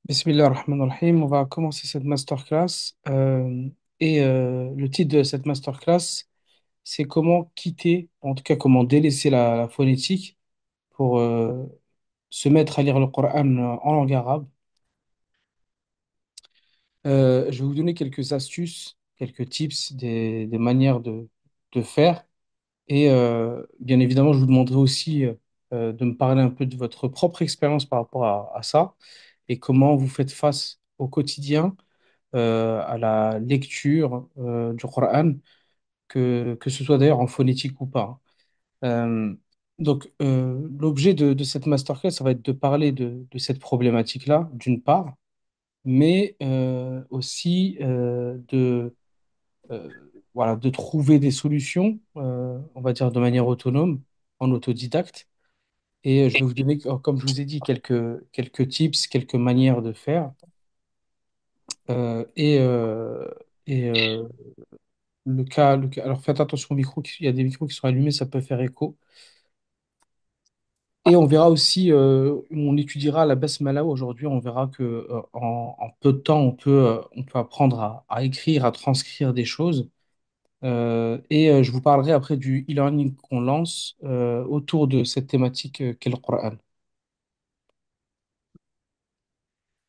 Bismillah ar-Rahman ar-Rahim. On va commencer cette masterclass. Le titre de cette masterclass, c'est comment quitter, en tout cas comment délaisser la phonétique pour se mettre à lire le Coran en langue arabe. Je vais vous donner quelques astuces, quelques tips, des manières de faire. Bien évidemment, je vous demanderai aussi de me parler un peu de votre propre expérience par rapport à ça et comment vous faites face au quotidien à la lecture du Coran, que ce soit d'ailleurs en phonétique ou pas. L'objet de cette masterclass, ça va être de parler de cette problématique-là, d'une part, mais aussi euh, voilà, de trouver des solutions, on va dire de manière autonome, en autodidacte. Et je vais vous donner, comme je vous ai dit, quelques tips, quelques manières de faire. Euh, et euh, et alors faites attention au micro, il y a des micros qui sont allumés, ça peut faire écho. Et on verra aussi, on étudiera la basmala aujourd'hui, on verra que en peu de temps, on peut apprendre à écrire, à transcrire des choses. Je vous parlerai après du e-learning qu'on lance autour de cette thématique qu'est le Coran.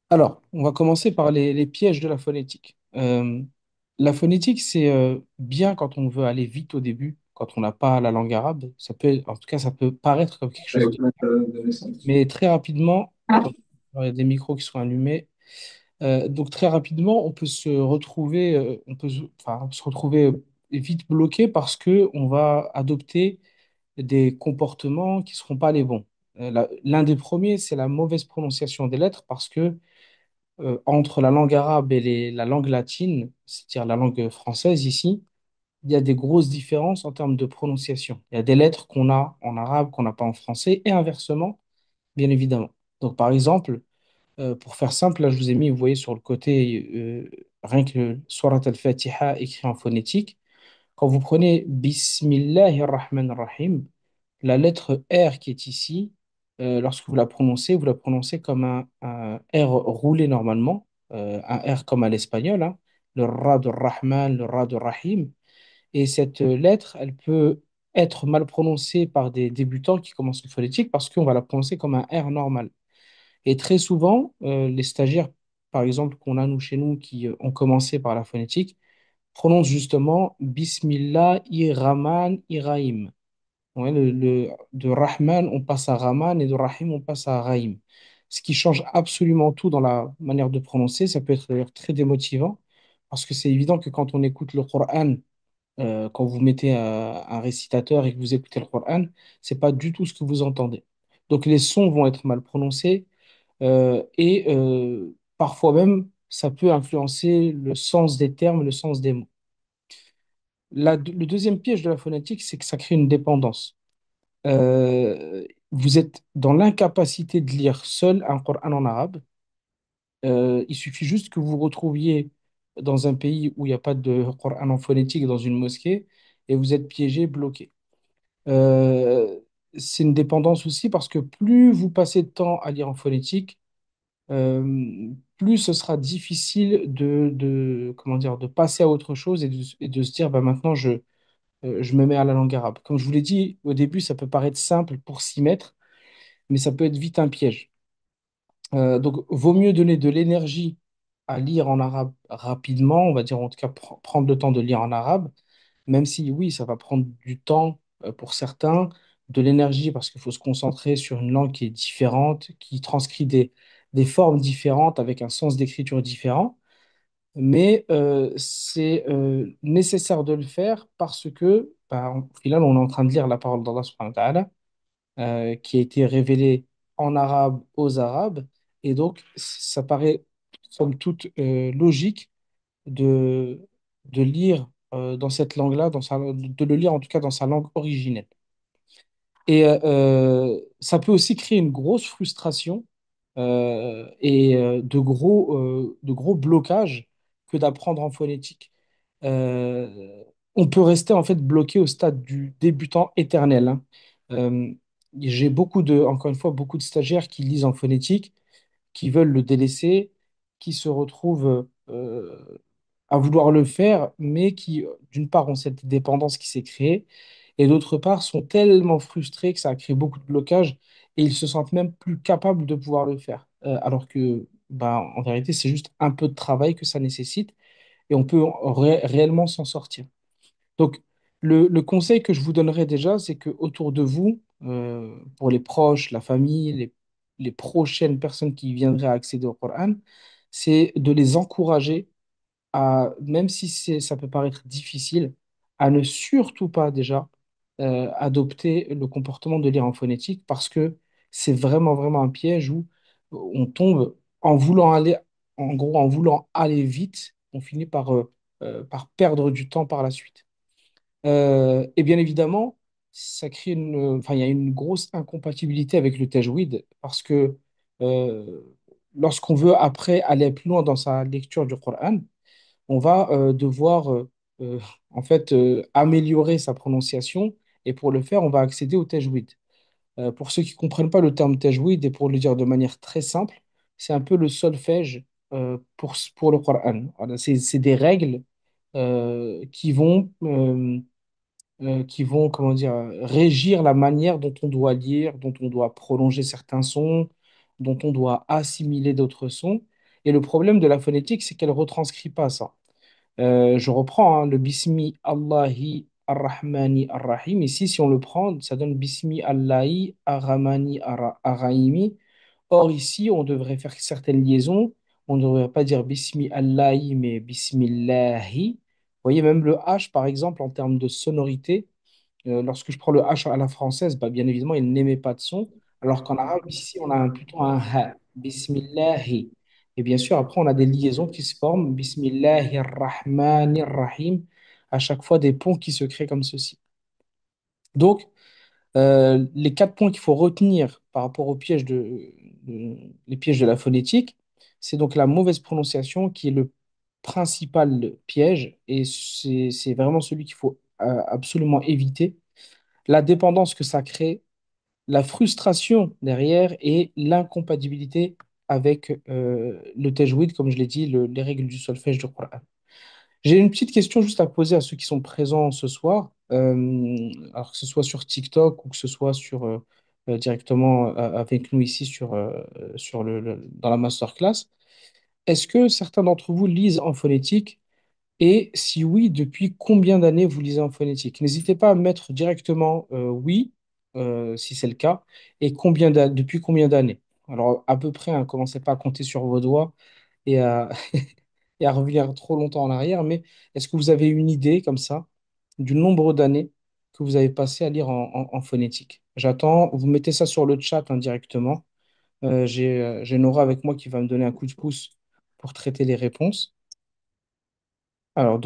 Alors, on va commencer par les pièges de la phonétique. La phonétique, c'est bien quand on veut aller vite au début, quand on n'a pas la langue arabe. En tout cas, ça peut paraître comme quelque chose de bien. Mais très rapidement, il y a des micros qui sont allumés. Donc très rapidement, on peut se retrouver, enfin, se retrouver vite bloqué parce que on va adopter des comportements qui seront pas les bons. L'un des premiers, c'est la mauvaise prononciation des lettres parce que entre la langue arabe et la langue latine, c'est-à-dire la langue française ici, il y a des grosses différences en termes de prononciation. Il y a des lettres qu'on a en arabe qu'on n'a pas en français et inversement, bien évidemment. Donc, par exemple, pour faire simple, là, je vous ai mis, vous voyez sur le côté, rien que le Surat al-Fatiha écrit en phonétique. Quand vous prenez Bismillahir Rahmanir Rahim, la lettre R qui est ici, lorsque vous la prononcez comme un R roulé normalement, un R comme à l'espagnol, hein, le Ra de Rahman, le Ra de Rahim. Et cette lettre, elle peut être mal prononcée par des débutants qui commencent le phonétique parce qu'on va la prononcer comme un R normal. Et très souvent, les stagiaires, par exemple, qu'on a nous chez nous qui ont commencé par la phonétique, prononcent justement Bismillah, Rahman, Rahim. Ouais, de Rahman, on passe à Rahman et de Rahim, on passe à Rahim. Ce qui change absolument tout dans la manière de prononcer. Ça peut être d'ailleurs très démotivant parce que c'est évident que quand on écoute le Coran, quand vous mettez un récitateur et que vous écoutez le Coran, c'est pas du tout ce que vous entendez. Donc les sons vont être mal prononcés parfois même ça peut influencer le sens des termes, le sens des mots. Le deuxième piège de la phonétique, c'est que ça crée une dépendance. Vous êtes dans l'incapacité de lire seul un Coran en arabe. Il suffit juste que vous vous retrouviez dans un pays où il n'y a pas de Coran en phonétique, dans une mosquée, et vous êtes piégé, bloqué. Euh, c'est une dépendance aussi parce que plus vous passez de temps à lire en phonétique, plus ce sera difficile comment dire, de passer à autre chose et de se dire, bah, maintenant, je me mets à la langue arabe. Comme je vous l'ai dit, au début, ça peut paraître simple pour s'y mettre, mais ça peut être vite un piège. Donc, vaut mieux donner de l'énergie à lire en arabe rapidement, on va dire en tout cas prendre le temps de lire en arabe, même si oui, ça va prendre du temps pour certains, de l'énergie parce qu'il faut se concentrer sur une langue qui est différente, qui transcrit des formes différentes avec un sens d'écriture différent. Mais c'est nécessaire de le faire parce que, bah, au final, on est en train de lire la parole d'Allah subhanahu wa ta'ala, qui a été révélée en arabe aux Arabes. Et donc, ça paraît, somme toute, logique de, de lire dans cette langue-là, de le lire en tout cas dans sa langue originelle. Ça peut aussi créer une grosse frustration de gros blocages que d'apprendre en phonétique. Euh, on peut rester en fait bloqué au stade du débutant éternel, hein. J'ai encore une fois, beaucoup de stagiaires qui lisent en phonétique, qui veulent le délaisser, qui se retrouvent à vouloir le faire, mais qui, d'une part, ont cette dépendance qui s'est créée, et d'autre part, sont tellement frustrés que ça a créé beaucoup de blocages, et ils se sentent même plus capables de pouvoir le faire. Alors que, bah, en vérité, c'est juste un peu de travail que ça nécessite, et on peut réellement s'en sortir. Donc, le conseil que je vous donnerais déjà, c'est que autour de vous, pour les proches, la famille, les prochaines personnes qui viendraient à accéder au Coran, c'est de les encourager à, même si ça peut paraître difficile, à ne surtout pas déjà adopter le comportement de lire en phonétique parce que c'est vraiment, vraiment un piège où on tombe en voulant aller, en gros, en voulant aller vite, on finit par perdre du temps par la suite. Et bien évidemment, ça crée enfin, il y a une grosse incompatibilité avec le tajwid parce que euh, lorsqu'on veut après aller plus loin dans sa lecture du Coran, on va devoir euh, en fait améliorer sa prononciation et pour le faire, on va accéder au tajwid. Pour ceux qui ne comprennent pas le terme tajwid et pour le dire de manière très simple, c'est un peu le solfège pour le Coran. Voilà, c'est des règles qui vont, comment dire, régir la manière dont on doit lire, dont on doit prolonger certains sons, dont on doit assimiler d'autres sons. Et le problème de la phonétique, c'est qu'elle ne retranscrit pas ça. Je reprends hein, le Bismi Allahi Ar-Rahmani Ar-Rahim. Ici, si on le prend, ça donne Bismi Allahi Ar-Rahmani Ar-Rahimi. Or, ici, on devrait faire certaines liaisons. On ne devrait pas dire Bismi Allahi, mais Bismillahi. Vous voyez, même le H, par exemple, en termes de sonorité, lorsque je prends le H à la française, bah, bien évidemment, il n'émet pas de son, alors qu'en arabe, ici, on a plutôt un Ha, Bismillahi. Et bien sûr, après, on a des liaisons qui se forment, Bismillahir-Rahmanir-Rahim, à chaque fois des ponts qui se créent comme ceci. Donc, les 4 points qu'il faut retenir par rapport aux pièges les pièges de la phonétique, c'est donc la mauvaise prononciation qui est le principal piège, et c'est vraiment celui qu'il faut absolument éviter, la dépendance que ça crée, la frustration derrière et l'incompatibilité avec le tajwid, comme je l'ai dit, les règles du solfège du Coran. J'ai une petite question juste à poser à ceux qui sont présents ce soir, alors que ce soit sur TikTok ou que ce soit directement avec nous ici sur dans la masterclass. Est-ce que certains d'entre vous lisent en phonétique? Et si oui, depuis combien d'années vous lisez en phonétique? N'hésitez pas à mettre directement oui, si c'est le cas, et depuis combien d'années? Alors, à peu près, hein, commencez pas à compter sur vos doigts et à, et à revenir trop longtemps en arrière, mais est-ce que vous avez une idée comme ça du nombre d'années que vous avez passé à lire en phonétique? J'attends, vous mettez ça sur le chat indirectement. J'ai Nora avec moi qui va me donner un coup de pouce pour traiter les réponses. Alors,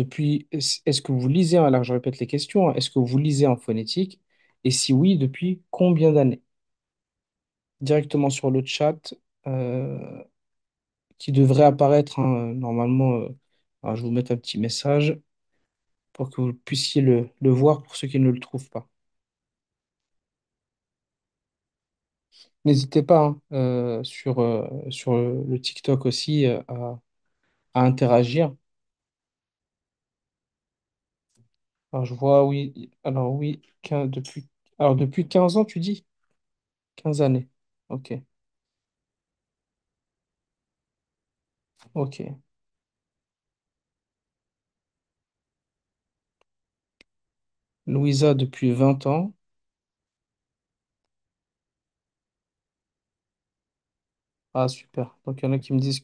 est-ce que vous lisez, alors je répète les questions, hein. Est-ce que vous lisez en phonétique? Et si oui, depuis combien d'années? Directement sur le chat euh, qui devrait apparaître hein, normalement. Alors, je vais vous mettre un petit message pour que vous puissiez le voir pour ceux qui ne le trouvent pas. N'hésitez pas hein, sur le TikTok aussi à interagir. Alors, je vois, oui, alors oui, depuis 15 ans, tu dis? 15 années. Ok, ok. Louisa depuis 20 ans. Ah, super. Donc, il y en a qui me disent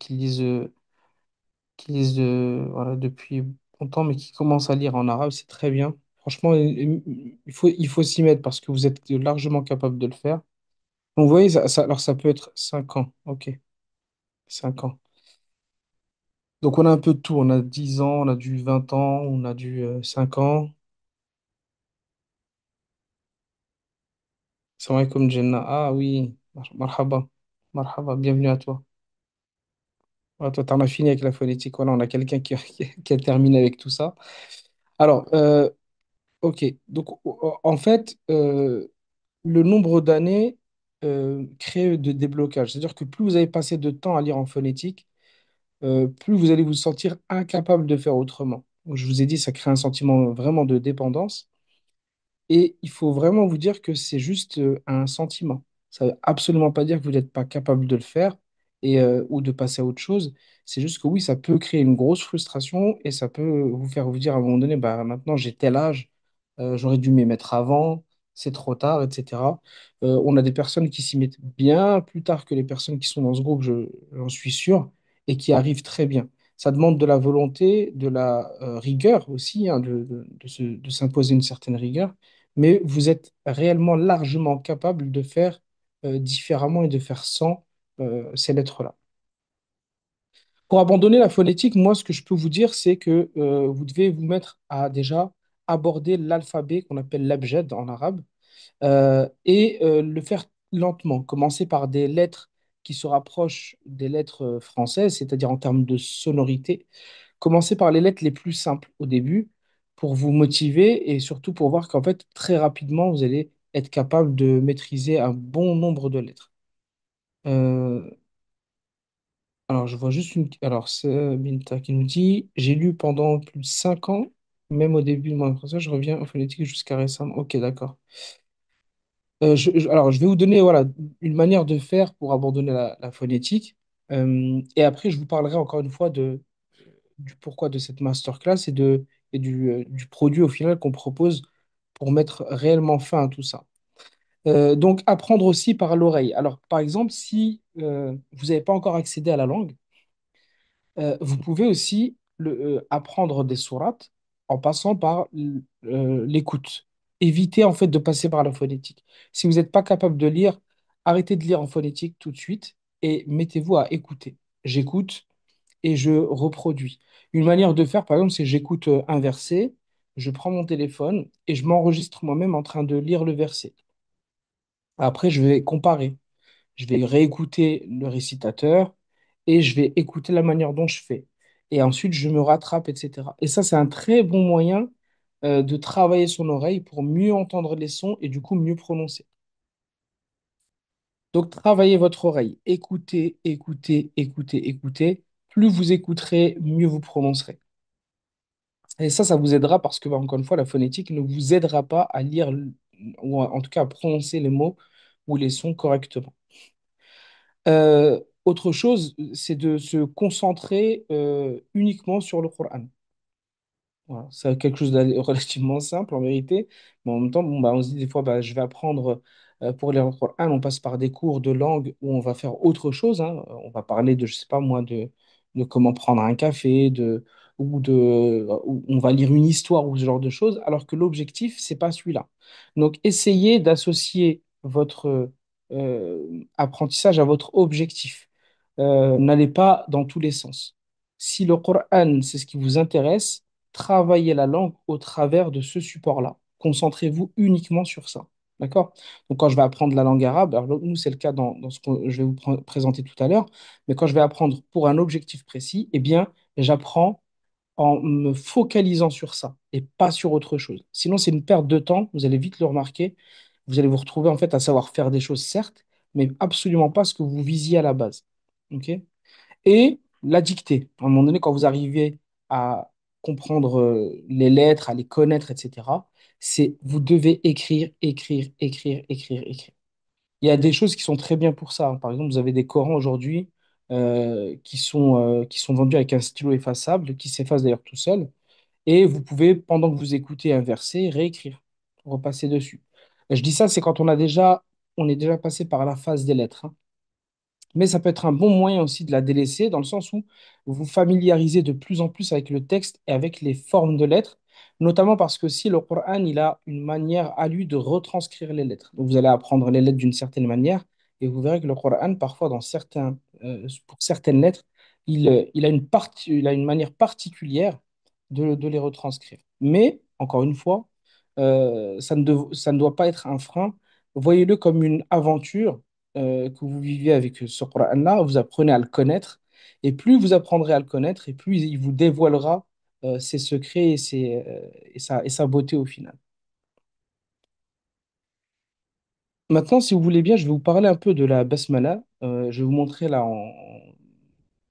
voilà, depuis longtemps, mais qui commencent à lire en arabe. C'est très bien. Franchement, il faut s'y mettre parce que vous êtes largement capable de le faire. Donc, vous voyez, alors ça peut être 5 ans. Ok, 5 ans. Donc, on a un peu de tout. On a 10 ans, on a du 20 ans, on a du 5 ans. Salam alaikum, Jenna. Ah oui, marhaba. Marhaba, bienvenue à toi. Ouais, toi, t'en as fini avec la phonétique. Voilà, on a quelqu'un qui a terminé avec tout ça. Alors, ok. Donc, en fait, le nombre d'années. créer de déblocage. C'est-à-dire que plus vous allez passer de temps à lire en phonétique, plus vous allez vous sentir incapable de faire autrement. Donc, je vous ai dit, ça crée un sentiment vraiment de dépendance. Et il faut vraiment vous dire que c'est juste un sentiment. Ça ne veut absolument pas dire que vous n'êtes pas capable de le faire ou de passer à autre chose. C'est juste que oui, ça peut créer une grosse frustration et ça peut vous faire vous dire à un moment donné, bah, maintenant j'ai tel âge, j'aurais dû m'y mettre avant, c'est trop tard, etc. On a des personnes qui s'y mettent bien plus tard que les personnes qui sont dans ce groupe, j'en suis sûr, et qui arrivent très bien. Ça demande de la volonté, de la rigueur aussi, hein, de s'imposer une certaine rigueur, mais vous êtes réellement largement capable de faire différemment et de faire sans ces lettres-là. Pour abandonner la phonétique, moi, ce que je peux vous dire, c'est que vous devez vous mettre à déjà aborder l'alphabet qu'on appelle l'abjad en arabe et le faire lentement. Commencer par des lettres qui se rapprochent des lettres françaises, c'est-à-dire en termes de sonorité. Commencez par les lettres les plus simples au début pour vous motiver et surtout pour voir qu'en fait, très rapidement, vous allez être capable de maîtriser un bon nombre de lettres. Euh, alors, je vois juste une. Alors, c'est Binta qui nous dit, j'ai lu pendant plus de 5 ans, même au début de mon français, je reviens au phonétique jusqu'à récemment. Ok, d'accord. Alors, je vais vous donner voilà, une manière de faire pour abandonner la phonétique. Et après, je vous parlerai encore une fois du pourquoi de cette masterclass et du produit au final qu'on propose pour mettre réellement fin à tout ça. Donc, apprendre aussi par l'oreille. Alors, par exemple, si vous n'avez pas encore accédé à la langue, vous pouvez aussi apprendre des sourates en passant par l'écoute. Évitez en fait de passer par la phonétique. Si vous n'êtes pas capable de lire, arrêtez de lire en phonétique tout de suite et mettez-vous à écouter. J'écoute et je reproduis. Une manière de faire, par exemple, c'est j'écoute un verset, je prends mon téléphone et je m'enregistre moi-même en train de lire le verset. Après, je vais comparer. Je vais réécouter le récitateur et je vais écouter la manière dont je fais. Et ensuite, je me rattrape, etc. Et ça, c'est un très bon moyen de travailler son oreille pour mieux entendre les sons et du coup mieux prononcer. Donc, travaillez votre oreille. Écoutez, écoutez, écoutez, écoutez. Plus vous écouterez, mieux vous prononcerez. Et ça vous aidera parce que, bah, encore une fois, la phonétique ne vous aidera pas à lire ou en tout cas à prononcer les mots ou les sons correctement. Autre chose, c'est de se concentrer uniquement sur le Coran. Voilà, c'est quelque chose de relativement simple en vérité, mais en même temps, bon, bah, on se dit des fois, bah, je vais apprendre pour lire le Coran, on passe par des cours de langue où on va faire autre chose, hein. On va parler de, je sais pas moi, de comment prendre un café, où on va lire une histoire ou ce genre de choses, alors que l'objectif, c'est pas celui-là. Donc, essayez d'associer votre apprentissage à votre objectif. N'allez pas dans tous les sens. Si le Coran, c'est ce qui vous intéresse, travaillez la langue au travers de ce support-là. Concentrez-vous uniquement sur ça. D'accord? Donc, quand je vais apprendre la langue arabe, alors nous, c'est le cas dans ce que je vais vous présenter tout à l'heure, mais quand je vais apprendre pour un objectif précis, eh bien, j'apprends en me focalisant sur ça et pas sur autre chose. Sinon, c'est une perte de temps, vous allez vite le remarquer. Vous allez vous retrouver en fait à savoir faire des choses, certes, mais absolument pas ce que vous visiez à la base. OK? Et la dictée. À un moment donné, quand vous arrivez à comprendre les lettres, à les connaître, etc., c'est vous devez écrire, écrire, écrire, écrire, écrire. Il y a des choses qui sont très bien pour ça, hein. Par exemple, vous avez des Corans aujourd'hui qui sont vendus avec un stylo effaçable, qui s'efface d'ailleurs tout seul. Et vous pouvez, pendant que vous écoutez un verset, réécrire, repasser dessus. Et je dis ça, c'est quand on est déjà passé par la phase des lettres, hein. Mais ça peut être un bon moyen aussi de la délaisser, dans le sens où vous vous familiarisez de plus en plus avec le texte et avec les formes de lettres, notamment parce que si le Coran, il a une manière à lui de retranscrire les lettres. Donc vous allez apprendre les lettres d'une certaine manière, et vous verrez que le Coran, parfois, pour certaines lettres, il a une manière particulière de les retranscrire. Mais, encore une fois, ça ne doit pas être un frein. Voyez-le comme une aventure que vous vivez avec ce Coran-là, vous apprenez à le connaître, et plus vous apprendrez à le connaître, et plus il vous dévoilera ses secrets et sa beauté au final. Maintenant, si vous voulez bien, je vais vous parler un peu de la basmala. Je vais vous montrer là en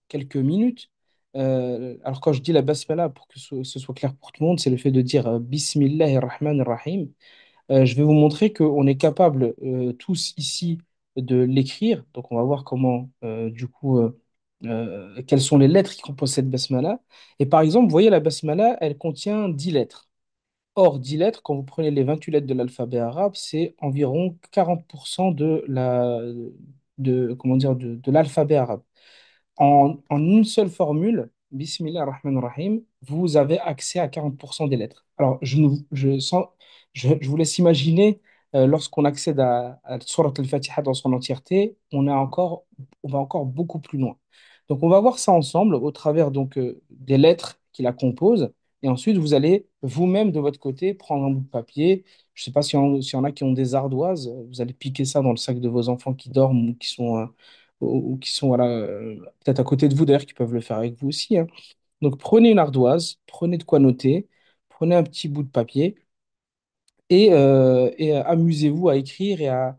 quelques minutes. Alors, quand je dis la basmala, pour que ce soit clair pour tout le monde, c'est le fait de dire Bismillahir Rahmanir Rahim. Je vais vous montrer qu'on est capable tous ici de l'écrire. Donc, on va voir comment, quelles sont les lettres qui composent cette basmala. Et par exemple, vous voyez, la basmala, elle contient 10 lettres. Or, 10 lettres, quand vous prenez les 28 lettres de l'alphabet arabe, c'est environ 40% comment dire, de l'alphabet arabe. En une seule formule, Bismillah ar-Rahman ar-Rahim, vous avez accès à 40% des lettres. Alors, je vous laisse imaginer, lorsqu'on accède à Surat al-Fatiha dans son entièreté, on va encore beaucoup plus loin. Donc, on va voir ça ensemble au travers des lettres qui la composent. Et ensuite, vous allez vous-même, de votre côté, prendre un bout de papier. Je ne sais pas s'il y en a qui ont des ardoises. Vous allez piquer ça dans le sac de vos enfants qui dorment ou qui sont voilà, peut-être à côté de vous d'ailleurs, qui peuvent le faire avec vous aussi, hein. Donc prenez une ardoise, prenez de quoi noter, prenez un petit bout de papier et amusez-vous à écrire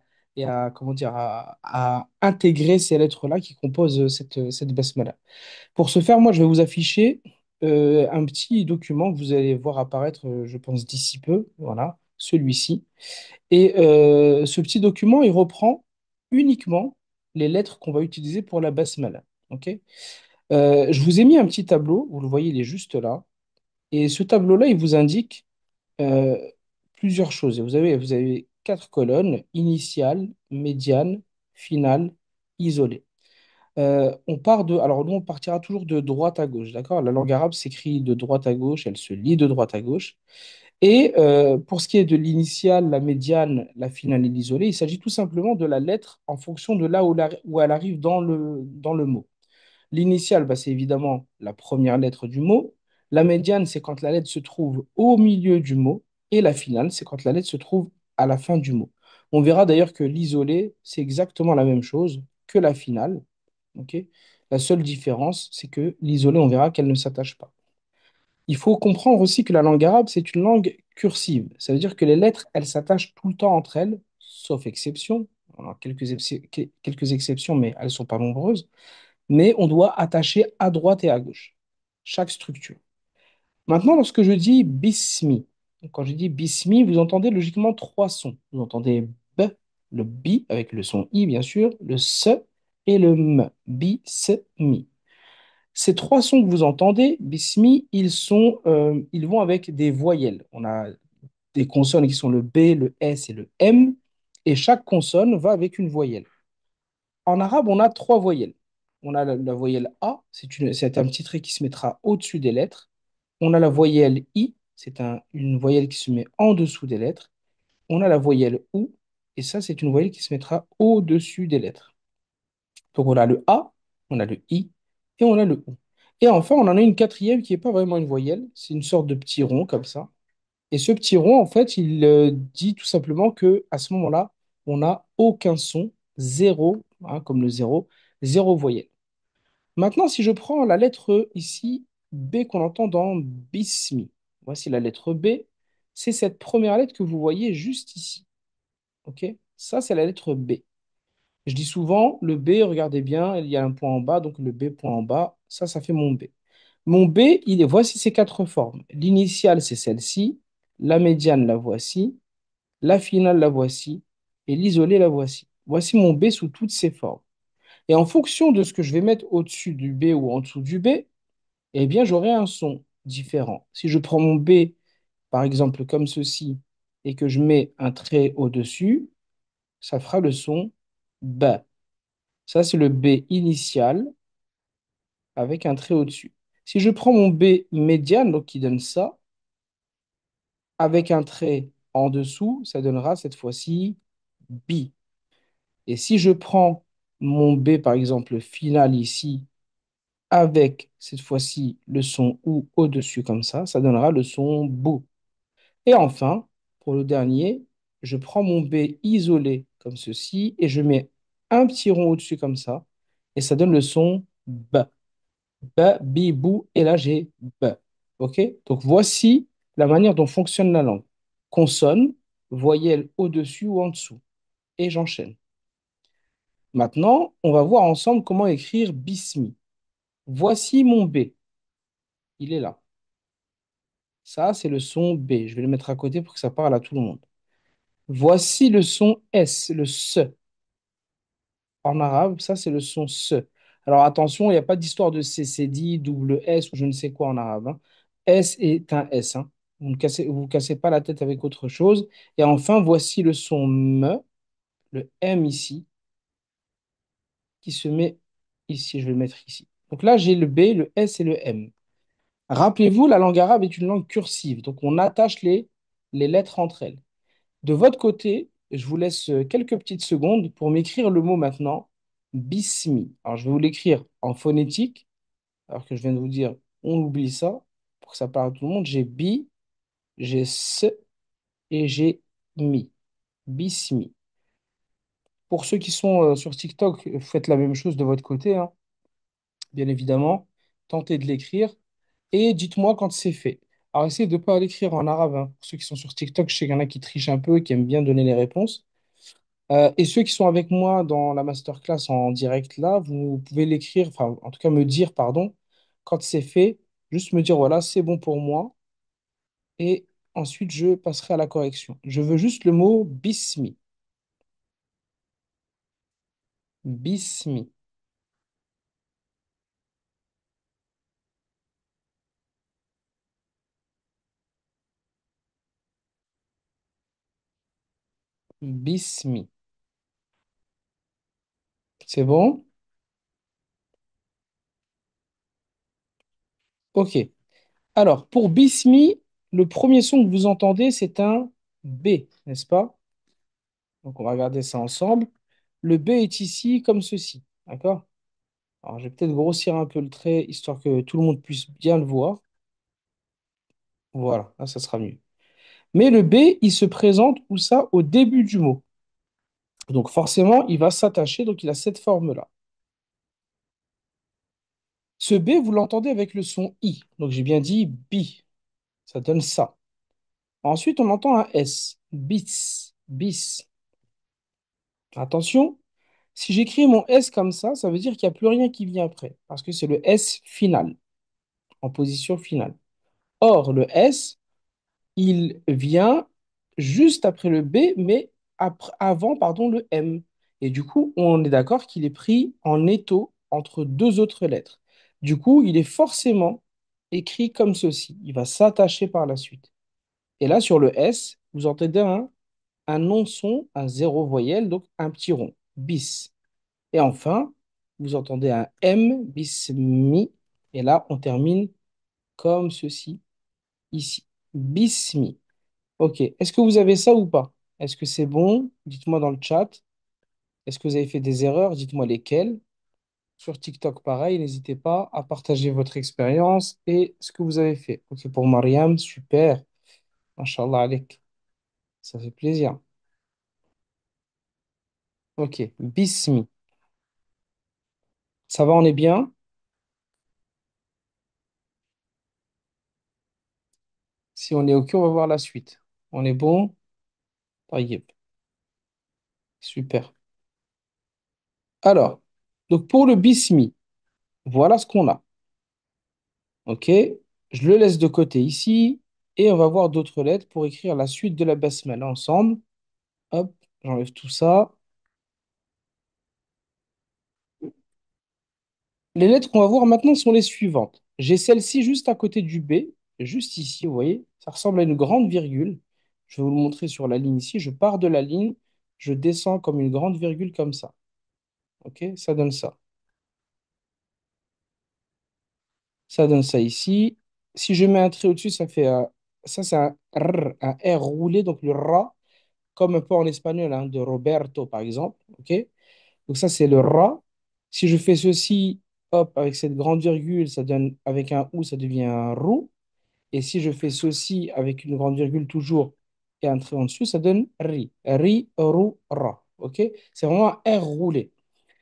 comment dire, à intégrer ces lettres-là qui composent cette basmala. Pour ce faire, moi, je vais vous afficher un petit document que vous allez voir apparaître, je pense, d'ici peu. Voilà, celui-ci. Et ce petit document, il reprend uniquement les lettres qu'on va utiliser pour la basmala. OK? Je vous ai mis un petit tableau, vous le voyez, il est juste là. Et ce tableau-là, il vous indique euh, plusieurs choses. Et vous avez quatre colonnes, initiale, médiane, finale, isolée. Alors nous, on partira toujours de droite à gauche, d'accord? La langue arabe s'écrit de droite à gauche, elle se lit de droite à gauche. Et pour ce qui est de l'initiale, la médiane, la finale et l'isolé, il s'agit tout simplement de la lettre en fonction de là où elle arrive dans le mot. L'initiale, bah, c'est évidemment la première lettre du mot. La médiane, c'est quand la lettre se trouve au milieu du mot. Et la finale, c'est quand la lettre se trouve à la fin du mot. On verra d'ailleurs que l'isolé, c'est exactement la même chose que la finale. Ok. La seule différence, c'est que l'isolé, on verra qu'elle ne s'attache pas. Il faut comprendre aussi que la langue arabe, c'est une langue cursive. Ça veut dire que les lettres, elles s'attachent tout le temps entre elles, sauf exception. Alors, quelques exceptions, mais elles ne sont pas nombreuses. Mais on doit attacher à droite et à gauche, chaque structure. Maintenant, lorsque je dis bismi, donc quand je dis bismi, vous entendez logiquement trois sons. Vous entendez b, le bi avec le son i, bien sûr, le s et le m. Bismi. Ces trois sons que vous entendez, bismi, ils vont avec des voyelles. On a des consonnes qui sont le B, le S et le M, et chaque consonne va avec une voyelle. En arabe, on a trois voyelles. On a la voyelle A, c'est un petit trait qui se mettra au-dessus des lettres. On a la voyelle I, une voyelle qui se met en dessous des lettres. On a la voyelle OU, et ça, c'est une voyelle qui se mettra au-dessus des lettres. Donc on a le A, on a le I et on a le OU. Et enfin, on en a une quatrième qui n'est pas vraiment une voyelle, c'est une sorte de petit rond comme ça. Et ce petit rond, en fait, il dit tout simplement que à ce moment-là, on n'a aucun son, zéro, hein, comme le zéro, zéro voyelle. Maintenant, si je prends la lettre ici, B qu'on entend dans Bismi, voici la lettre B, c'est cette première lettre que vous voyez juste ici. OK? Ça, c'est la lettre B. Je dis souvent, le B, regardez bien, il y a un point en bas, donc le B point en bas, ça fait mon B. Mon B, voici ces quatre formes. L'initiale, c'est celle-ci, la médiane, la voici, la finale, la voici, et l'isolé, la voici. Voici mon B sous toutes ses formes. Et en fonction de ce que je vais mettre au-dessus du B ou en dessous du B, eh bien, j'aurai un son différent. Si je prends mon B, par exemple, comme ceci, et que je mets un trait au-dessus, ça fera le son B. Ça, c'est le B initial avec un trait au-dessus. Si je prends mon B médiane, donc qui donne ça, avec un trait en dessous, ça donnera cette fois-ci B. Et si je prends mon B, par exemple, final ici, avec cette fois-ci le son OU au-dessus comme ça donnera le son BOU. Et enfin, pour le dernier, je prends mon B isolé comme ceci et je mets un petit rond au-dessus comme ça, et ça donne le son B. Ba, bi, bou, et là j'ai B. OK? Donc voici la manière dont fonctionne la langue. Consonne, voyelle au-dessus ou en dessous. et j'enchaîne. Maintenant, on va voir ensemble comment écrire bismi. Voici mon B. Il est là. Ça, c'est le son B. Je vais le mettre à côté pour que ça parle à tout le monde. Voici le son S, le S. En arabe, ça, c'est le son S. Alors attention, il n'y a pas d'histoire de C, c'est dit, double S ou je ne sais quoi en arabe, hein. S est un S, hein. Vous cassez pas la tête avec autre chose. Et enfin, voici le son M, le M ici, qui se met ici. Je vais le mettre ici. Donc là, j'ai le B, le S et le M. Rappelez-vous, la langue arabe est une langue cursive, donc on attache les lettres entre elles. De votre côté, je vous laisse quelques petites secondes pour m'écrire le mot maintenant, bismi. Alors, je vais vous l'écrire en phonétique, alors que je viens de vous dire, on oublie ça, pour que ça parle à tout le monde. J'ai bi, j'ai s et j'ai mi. Bismi. Pour ceux qui sont sur TikTok, faites la même chose de votre côté, hein, bien évidemment. Tentez de l'écrire et dites-moi quand c'est fait. Alors, essayez de ne pas l'écrire en arabe, hein. Pour ceux qui sont sur TikTok, je sais qu'il y en a qui trichent un peu et qui aiment bien donner les réponses. Et ceux qui sont avec moi dans la masterclass en direct là, vous pouvez l'écrire, enfin en tout cas me dire, pardon, quand c'est fait, juste me dire, voilà, c'est bon pour moi, et ensuite je passerai à la correction. Je veux juste le mot bismi. Bismi. Bismi. C'est bon? Ok. Alors, pour bismi, le premier son que vous entendez, c'est un B, n'est-ce pas? Donc on va regarder ça ensemble. Le B est ici comme ceci, d'accord? Alors, je vais peut-être grossir un peu le trait, histoire que tout le monde puisse bien le voir. Voilà, là, ça sera mieux. Mais le B, il se présente où ça? Au début du mot. Donc forcément, il va s'attacher, donc il a cette forme-là. Ce B, vous l'entendez avec le son I. Donc j'ai bien dit bi, ça donne ça. Ensuite, on entend un S, bis, bis. Attention, si j'écris mon S comme ça veut dire qu'il n'y a plus rien qui vient après, parce que c'est le S final, en position finale. Or, le S, il vient juste après le B, mais avant, pardon, le M. Et du coup, on est d'accord qu'il est pris en étau entre deux autres lettres. Du coup, il est forcément écrit comme ceci. Il va s'attacher par la suite. Et là, sur le S, vous entendez un non-son, un zéro voyelle, donc un petit rond, bis. Et enfin, vous entendez un M, bis, mi. Et là, on termine comme ceci, ici. Bismi. Ok. Est-ce que vous avez ça ou pas? Est-ce que c'est bon? Dites-moi dans le chat. Est-ce que vous avez fait des erreurs? Dites-moi lesquelles. Sur TikTok, pareil, n'hésitez pas à partager votre expérience et ce que vous avez fait. Ok, pour Mariam, super. Mashallah alek. Ça fait plaisir. Ok, Bismi. Ça va, on est bien? Si on est ok, on va voir la suite. On est bon? Taïeb. Super. Alors, donc pour le Bismi, voilà ce qu'on a. Ok, je le laisse de côté ici et on va voir d'autres lettres pour écrire la suite de la basmala ensemble. Hop, j'enlève tout ça. Les lettres qu'on va voir maintenant sont les suivantes. J'ai celle-ci juste à côté du B, juste ici, vous voyez. Ça ressemble à une grande virgule. Je vais vous le montrer sur la ligne ici. Je pars de la ligne, je descends comme une grande virgule comme ça. Ok, ça donne ça. Ça donne ça ici. Si je mets un trait au-dessus, ça fait ça, c'est un R roulé, donc le ra, comme un peu en espagnol, hein, de Roberto par exemple. Ok. Donc ça, c'est le ra. Si je fais ceci, hop, avec cette grande virgule, ça donne, avec un ou, ça devient un rou. Et si je fais ceci avec une grande virgule toujours et un trait en dessous, ça donne ri. Ri, rou, ra. OK? C'est vraiment un R roulé.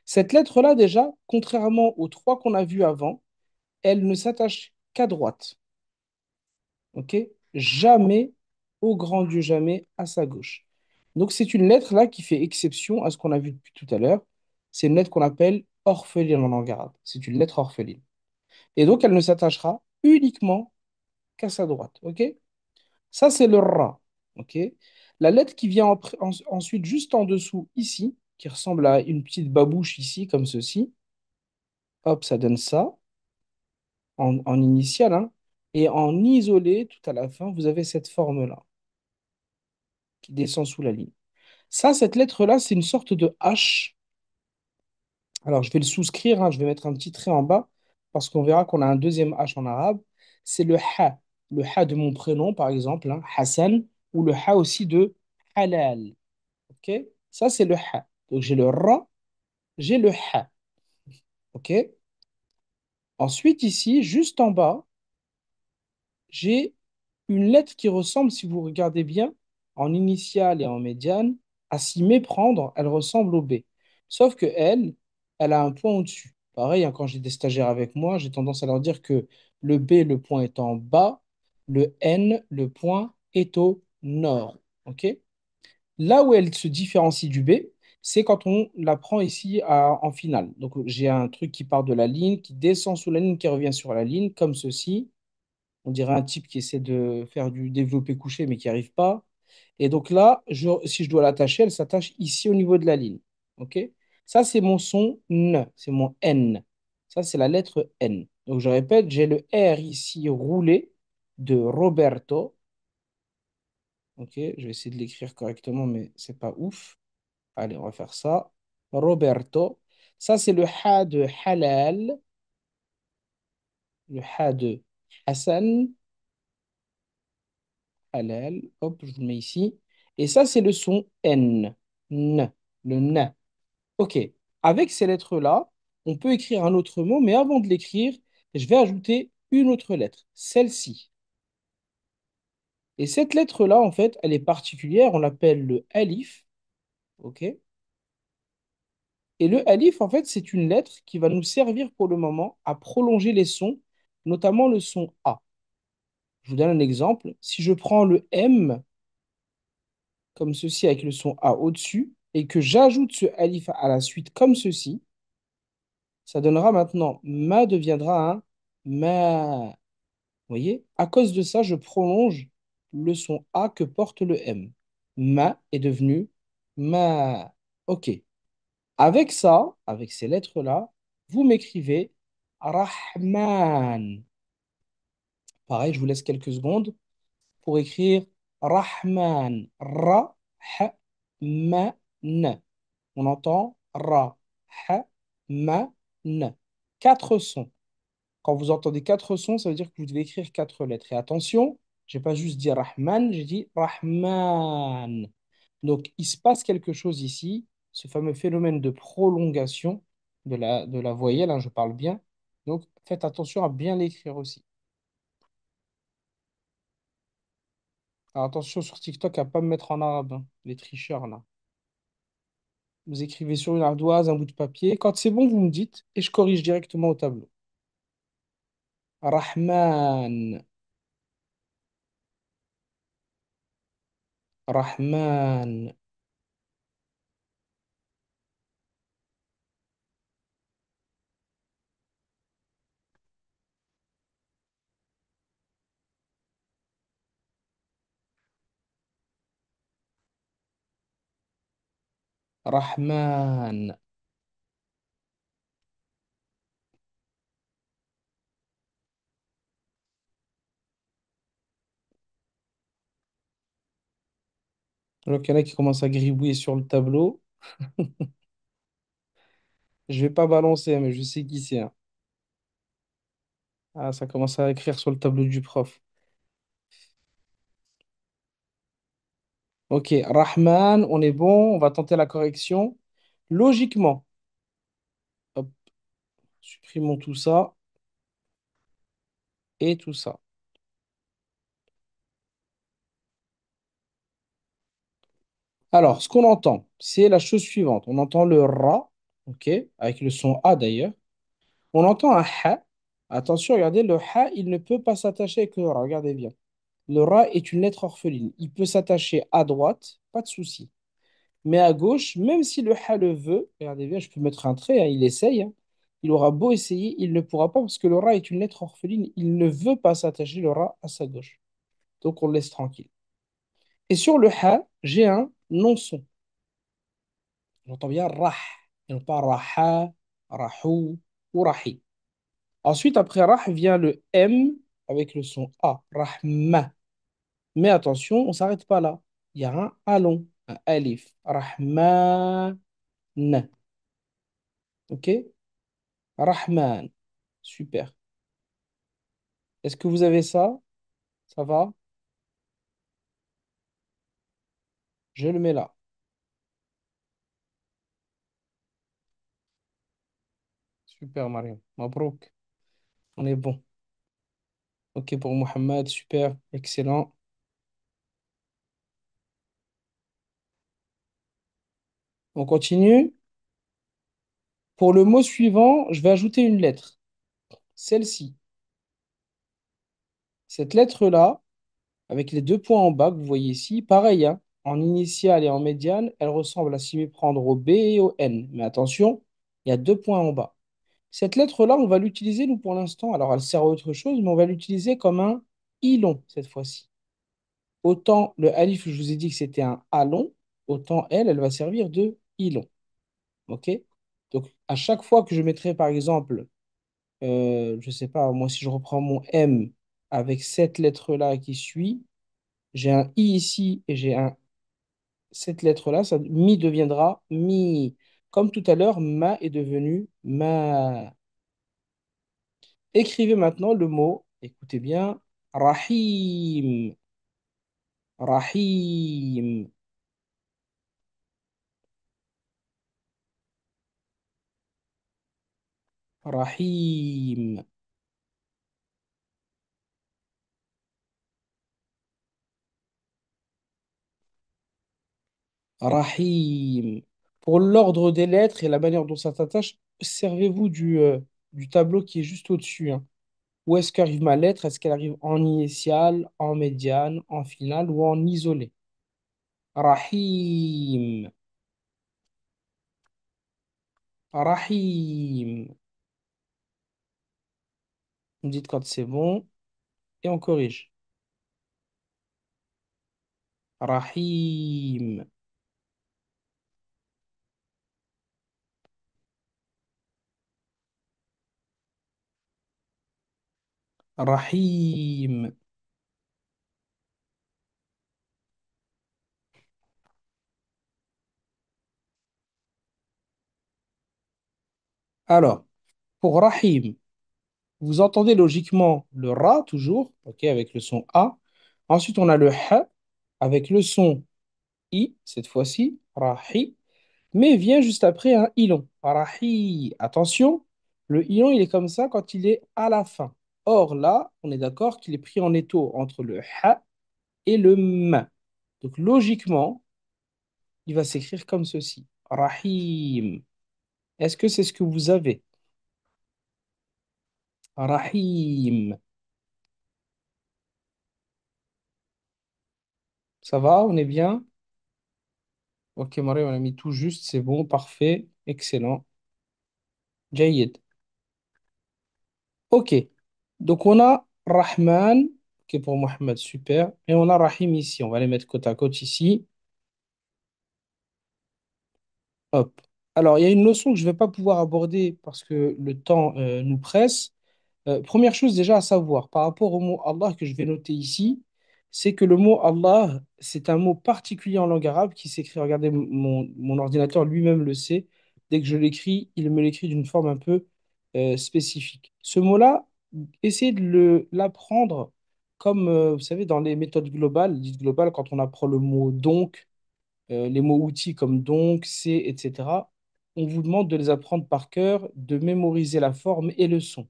Cette lettre-là, déjà, contrairement aux trois qu'on a vues avant, elle ne s'attache qu'à droite. OK? Jamais, au grand Dieu, jamais à sa gauche. Donc, c'est une lettre là qui fait exception à ce qu'on a vu depuis tout à l'heure. C'est une lettre qu'on appelle orpheline en langue arabe. C'est une lettre orpheline. Et donc, elle ne s'attachera uniquement qu'à sa droite. OK? Ça, c'est le ra. OK? La lettre qui vient ensuite juste en dessous, ici, qui ressemble à une petite babouche ici, comme ceci. Hop, ça donne ça en initial, hein. Et en isolé, tout à la fin, vous avez cette forme-là qui descend sous la ligne. Ça, cette lettre-là, c'est une sorte de H. Alors, je vais le souscrire, hein, je vais mettre un petit trait en bas parce qu'on verra qu'on a un deuxième H en arabe. C'est le Ha. Le Ha de mon prénom, par exemple, hein, Hassan, ou le Ha aussi de Halal. OK? Ça, c'est le Ha. Donc, j'ai le Ra, j'ai le Ha. OK? Ensuite, ici, juste en bas, j'ai une lettre qui ressemble, si vous regardez bien, en initiale et en médiane, à s'y méprendre, elle ressemble au B. Sauf que elle a un point au-dessus. Pareil, hein, quand j'ai des stagiaires avec moi, j'ai tendance à leur dire que le B, le point est en bas, le N, le point est au nord. OK? Là où elle se différencie du B, c'est quand on la prend ici en finale. Donc j'ai un truc qui part de la ligne, qui descend sous la ligne, qui revient sur la ligne, comme ceci. On dirait un type qui essaie de faire du développé couché, mais qui n'y arrive pas. Et donc là, si je dois l'attacher, elle s'attache ici au niveau de la ligne. OK? Ça, c'est mon son N, c'est mon N. Ça, c'est la lettre N. Donc je répète, j'ai le R ici roulé de Roberto. OK? Je vais essayer de l'écrire correctement, mais c'est pas ouf. Allez, on va faire ça. Roberto. Ça, c'est le Ha de Halal, le Ha de Hassan. Halal. Hop, je vous le mets ici. Et ça, c'est le son N. N. Le N. OK. Avec ces lettres-là, on peut écrire un autre mot, mais avant de l'écrire, je vais ajouter une autre lettre, celle-ci. Et cette lettre-là, en fait, elle est particulière. On l'appelle le alif. OK? Et le alif, en fait, c'est une lettre qui va nous servir pour le moment à prolonger les sons, notamment le son A. Je vous donne un exemple. Si je prends le M comme ceci avec le son A au-dessus et que j'ajoute ce alif à la suite comme ceci, ça donnera maintenant ma deviendra un ma. Vous voyez? À cause de ça, je prolonge le son A que porte le M. Ma est devenu ma. OK. Avec ça, avec ces lettres-là, vous m'écrivez Rahman. Pareil, je vous laisse quelques secondes pour écrire Rahman. Ra, ha, ma, n. On entend Ra, ha, ma, n. Quatre sons. Quand vous entendez quatre sons, ça veut dire que vous devez écrire quatre lettres. Et attention, je n'ai pas juste dit Rahman, j'ai dit Rahman. Donc, il se passe quelque chose ici, ce fameux phénomène de prolongation de la voyelle, hein, je parle bien. Donc, faites attention à bien l'écrire aussi. Alors, attention sur TikTok à ne pas me mettre en arabe, hein, les tricheurs là. Vous écrivez sur une ardoise, un bout de papier. Quand c'est bon, vous me dites et je corrige directement au tableau. Rahman, Rahman, Rahman. Alors qu'il y en a qui commencent à gribouiller sur le tableau. Je vais pas balancer, mais je sais qui c'est, hein. Ah, ça commence à écrire sur le tableau du prof. Ok, Rahman, on est bon, on va tenter la correction. Logiquement, hop, supprimons tout ça et tout ça. Alors, ce qu'on entend, c'est la chose suivante. On entend le Ra, ok, avec le son A d'ailleurs. On entend un Ha. Attention, regardez, le Ha, il ne peut pas s'attacher avec le Ra. Regardez bien. Le Ra est une lettre orpheline. Il peut s'attacher à droite, pas de souci. Mais à gauche, même si le ha le veut, regardez bien, je peux mettre un trait, hein, il essaye, hein. Il aura beau essayer, il ne pourra pas parce que le ra est une lettre orpheline. Il ne veut pas s'attacher le ra à sa gauche. Donc on le laisse tranquille. Et sur le ha, j'ai un non-son. J'entends bien rah, et non pas raha, rahou ou rahi. Ensuite, après rah vient le M avec le son A, rahma. Mais attention, on ne s'arrête pas là. Il y a un alon, un alif. Rahman. OK? Rahman. Super. Est-ce que vous avez ça? Ça va? Je le mets là. Super, Mariam. Mabrouk. On est bon. OK pour Mohamed. Super. Excellent. On continue. Pour le mot suivant, je vais ajouter une lettre. Celle-ci. Cette lettre-là, avec les deux points en bas que vous voyez ici, pareil, hein, en initiale et en médiane, elle ressemble à s'y méprendre au B et au N. Mais attention, il y a deux points en bas. Cette lettre-là, on va l'utiliser, nous, pour l'instant. Alors, elle sert à autre chose, mais on va l'utiliser comme un ilon cette fois-ci. Autant le alif, je vous ai dit que c'était un alon, autant elle, elle va servir de ilon. OK? Donc, à chaque fois que je mettrai, par exemple, je ne sais pas, moi, si je reprends mon M avec cette lettre-là qui suit, j'ai un I ici et j'ai cette lettre-là, ça, mi deviendra mi. Comme tout à l'heure, ma est devenu ma. Écrivez maintenant le mot, écoutez bien, rahim. Rahim. Rahim. Rahim. Pour l'ordre des lettres et la manière dont ça s'attache, servez-vous du tableau qui est juste au-dessus, hein. Où est-ce qu'arrive ma lettre? Est-ce qu'elle arrive en initiale, en médiane, en finale ou en isolé? Rahim. Rahim. Vous me dites quand c'est bon et on corrige. Rahim. Rahim. Alors, pour Rahim, vous entendez logiquement le Ra toujours, ok, avec le son A. Ensuite, on a le Ha avec le son I, cette fois-ci, Rahi, mais vient juste après un ilon. Rahi. Attention, le ilon, il est comme ça quand il est à la fin. Or, là, on est d'accord qu'il est pris en étau entre le Ha et le M. Donc, logiquement, il va s'écrire comme ceci. Rahim. Est-ce que c'est ce que vous avez? Rahim. Ça va? On est bien? Ok, Marie, on a mis tout juste, c'est bon, parfait, excellent. Jayed. Ok, donc on a Rahman, qui est pour Mohamed, super. Et on a Rahim ici, on va les mettre côte à côte ici. Hop. Alors, il y a une notion que je ne vais pas pouvoir aborder parce que le temps nous presse. Première chose déjà à savoir par rapport au mot Allah que je vais noter ici, c'est que le mot Allah, c'est un mot particulier en langue arabe qui s'écrit, regardez, mon ordinateur lui-même le sait, dès que je l'écris, il me l'écrit d'une forme un peu spécifique. Ce mot-là, essayez de l'apprendre comme, vous savez, dans les méthodes globales, dites globales, quand on apprend le mot donc, les mots outils comme donc, c'est, etc., on vous demande de les apprendre par cœur, de mémoriser la forme et le son.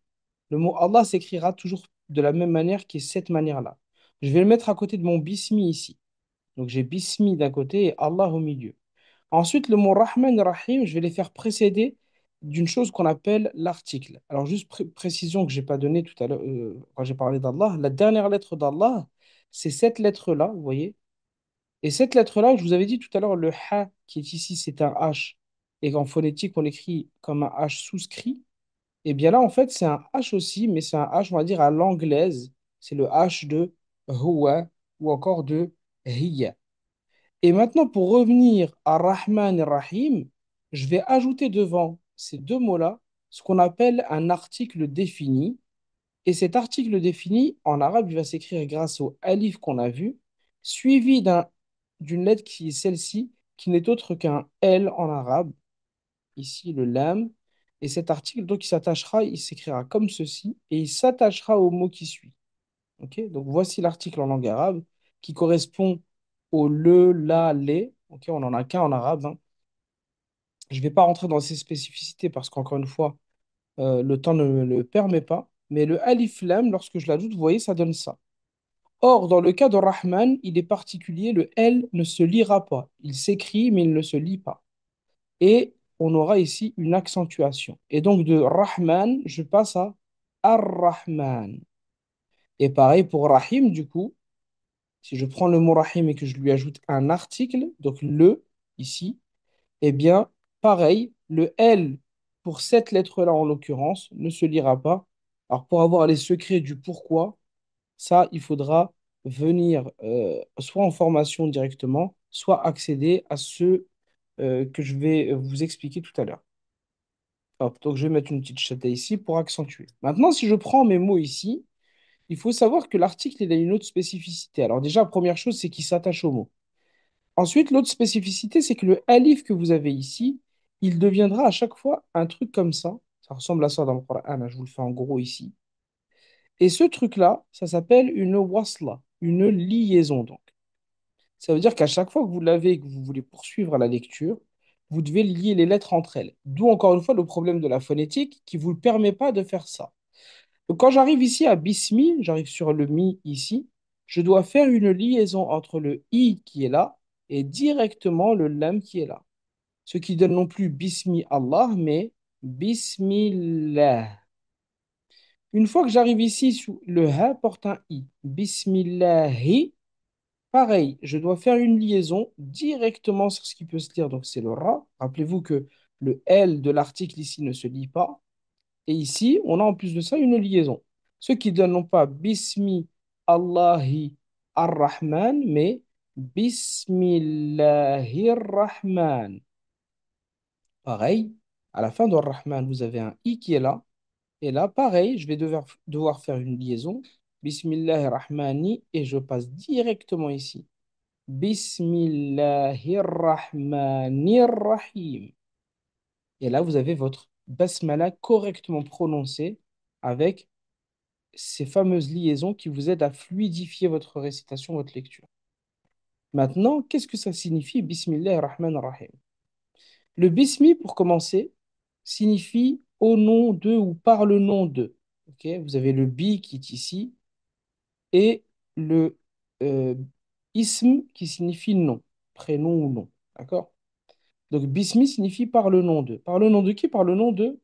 Le mot Allah s'écrira toujours de la même manière qui est cette manière-là. Je vais le mettre à côté de mon bismi ici. Donc j'ai bismi d'un côté et Allah au milieu. Ensuite, le mot Rahman et Rahim, je vais les faire précéder d'une chose qu'on appelle l'article. Alors juste précision que je n'ai pas donnée tout à l'heure quand j'ai parlé d'Allah. La dernière lettre d'Allah, c'est cette lettre-là, vous voyez. Et cette lettre-là, je vous avais dit tout à l'heure, le Ha qui est ici, c'est un H, et qu'en phonétique, on écrit comme un H souscrit, et bien là, en fait, c'est un H aussi, mais c'est un H, on va dire, à l'anglaise. C'est le H de huwa ou encore de hiya. Et maintenant, pour revenir à Rahman et Rahim, je vais ajouter devant ces deux mots-là ce qu'on appelle un article défini. Et cet article défini, en arabe, il va s'écrire grâce au alif qu'on a vu, suivi d'une lettre qui est celle-ci, qui n'est autre qu'un L en arabe, ici le lam. Et cet article, donc, il s'écrira comme ceci, et il s'attachera au mot qui suit. Ok. Donc voici l'article en langue arabe qui correspond au le, la, les. Ok, on n'en a qu'un en arabe, hein. Je ne vais pas rentrer dans ces spécificités parce qu'encore une fois, le temps ne me le permet pas. Mais le alif lam, lorsque je l'ajoute, vous voyez, ça donne ça. Or, dans le cas de Rahman, il est particulier, le L ne se lira pas. Il s'écrit, mais il ne se lit pas. Et on aura ici une accentuation. Et donc de Rahman, je passe à Ar-Rahman. Et pareil pour Rahim, du coup. Si je prends le mot rahim et que je lui ajoute un article, donc le ici, eh bien, pareil, le L pour cette lettre-là en l'occurrence ne se lira pas. Alors, pour avoir les secrets du pourquoi, ça, il faudra venir soit en formation directement, soit accéder à ce que je vais vous expliquer tout à l'heure. Hop, donc, je vais mettre une petite chata ici pour accentuer. Maintenant, si je prends mes mots ici, il faut savoir que l'article, il a une autre spécificité. Alors déjà, première chose, c'est qu'il s'attache au mot. Ensuite, l'autre spécificité, c'est que le alif que vous avez ici, il deviendra à chaque fois un truc comme ça. Ça ressemble à ça dans le Coran, là, je vous le fais en gros ici. Et ce truc-là, ça s'appelle une wasla, une liaison donc. Ça veut dire qu'à chaque fois que vous l'avez et que vous voulez poursuivre la lecture, vous devez lier les lettres entre elles. D'où encore une fois le problème de la phonétique qui ne vous le permet pas de faire ça. Donc, quand j'arrive ici à bismi, j'arrive sur le mi ici, je dois faire une liaison entre le i qui est là et directement le lam qui est là. Ce qui donne non plus bismi Allah, mais bismillah. Une fois que j'arrive ici, sous le ha porte un i. Bismillahi. Pareil, je dois faire une liaison directement sur ce qui peut se lire, donc c'est le ra. Rappelez-vous que le L de l'article ici ne se lit pas. Et ici, on a en plus de ça une liaison. Ce qui donne non pas Bismi Allahi Ar-Rahman, mais Bismillahir-Rahman. Pareil, à la fin de Ar-Rahman, vous avez un I qui est là. Et là, pareil, je vais devoir faire une liaison. Bismillahir-Rahmani. Et je passe directement ici. Bismillahir-Rahmanir-Rahim. Et là, vous avez votre basmala correctement prononcée avec ces fameuses liaisons qui vous aident à fluidifier votre récitation, votre lecture. Maintenant, qu'est-ce que ça signifie Bismillah ar-Rahman ar-Rahim? Le bismi, pour commencer, signifie au nom de ou par le nom de. Ok. Vous avez le bi qui est ici et le ism qui signifie nom, prénom ou nom. D'accord? Donc, bismi signifie par le nom de. Par le nom de qui? Par le nom de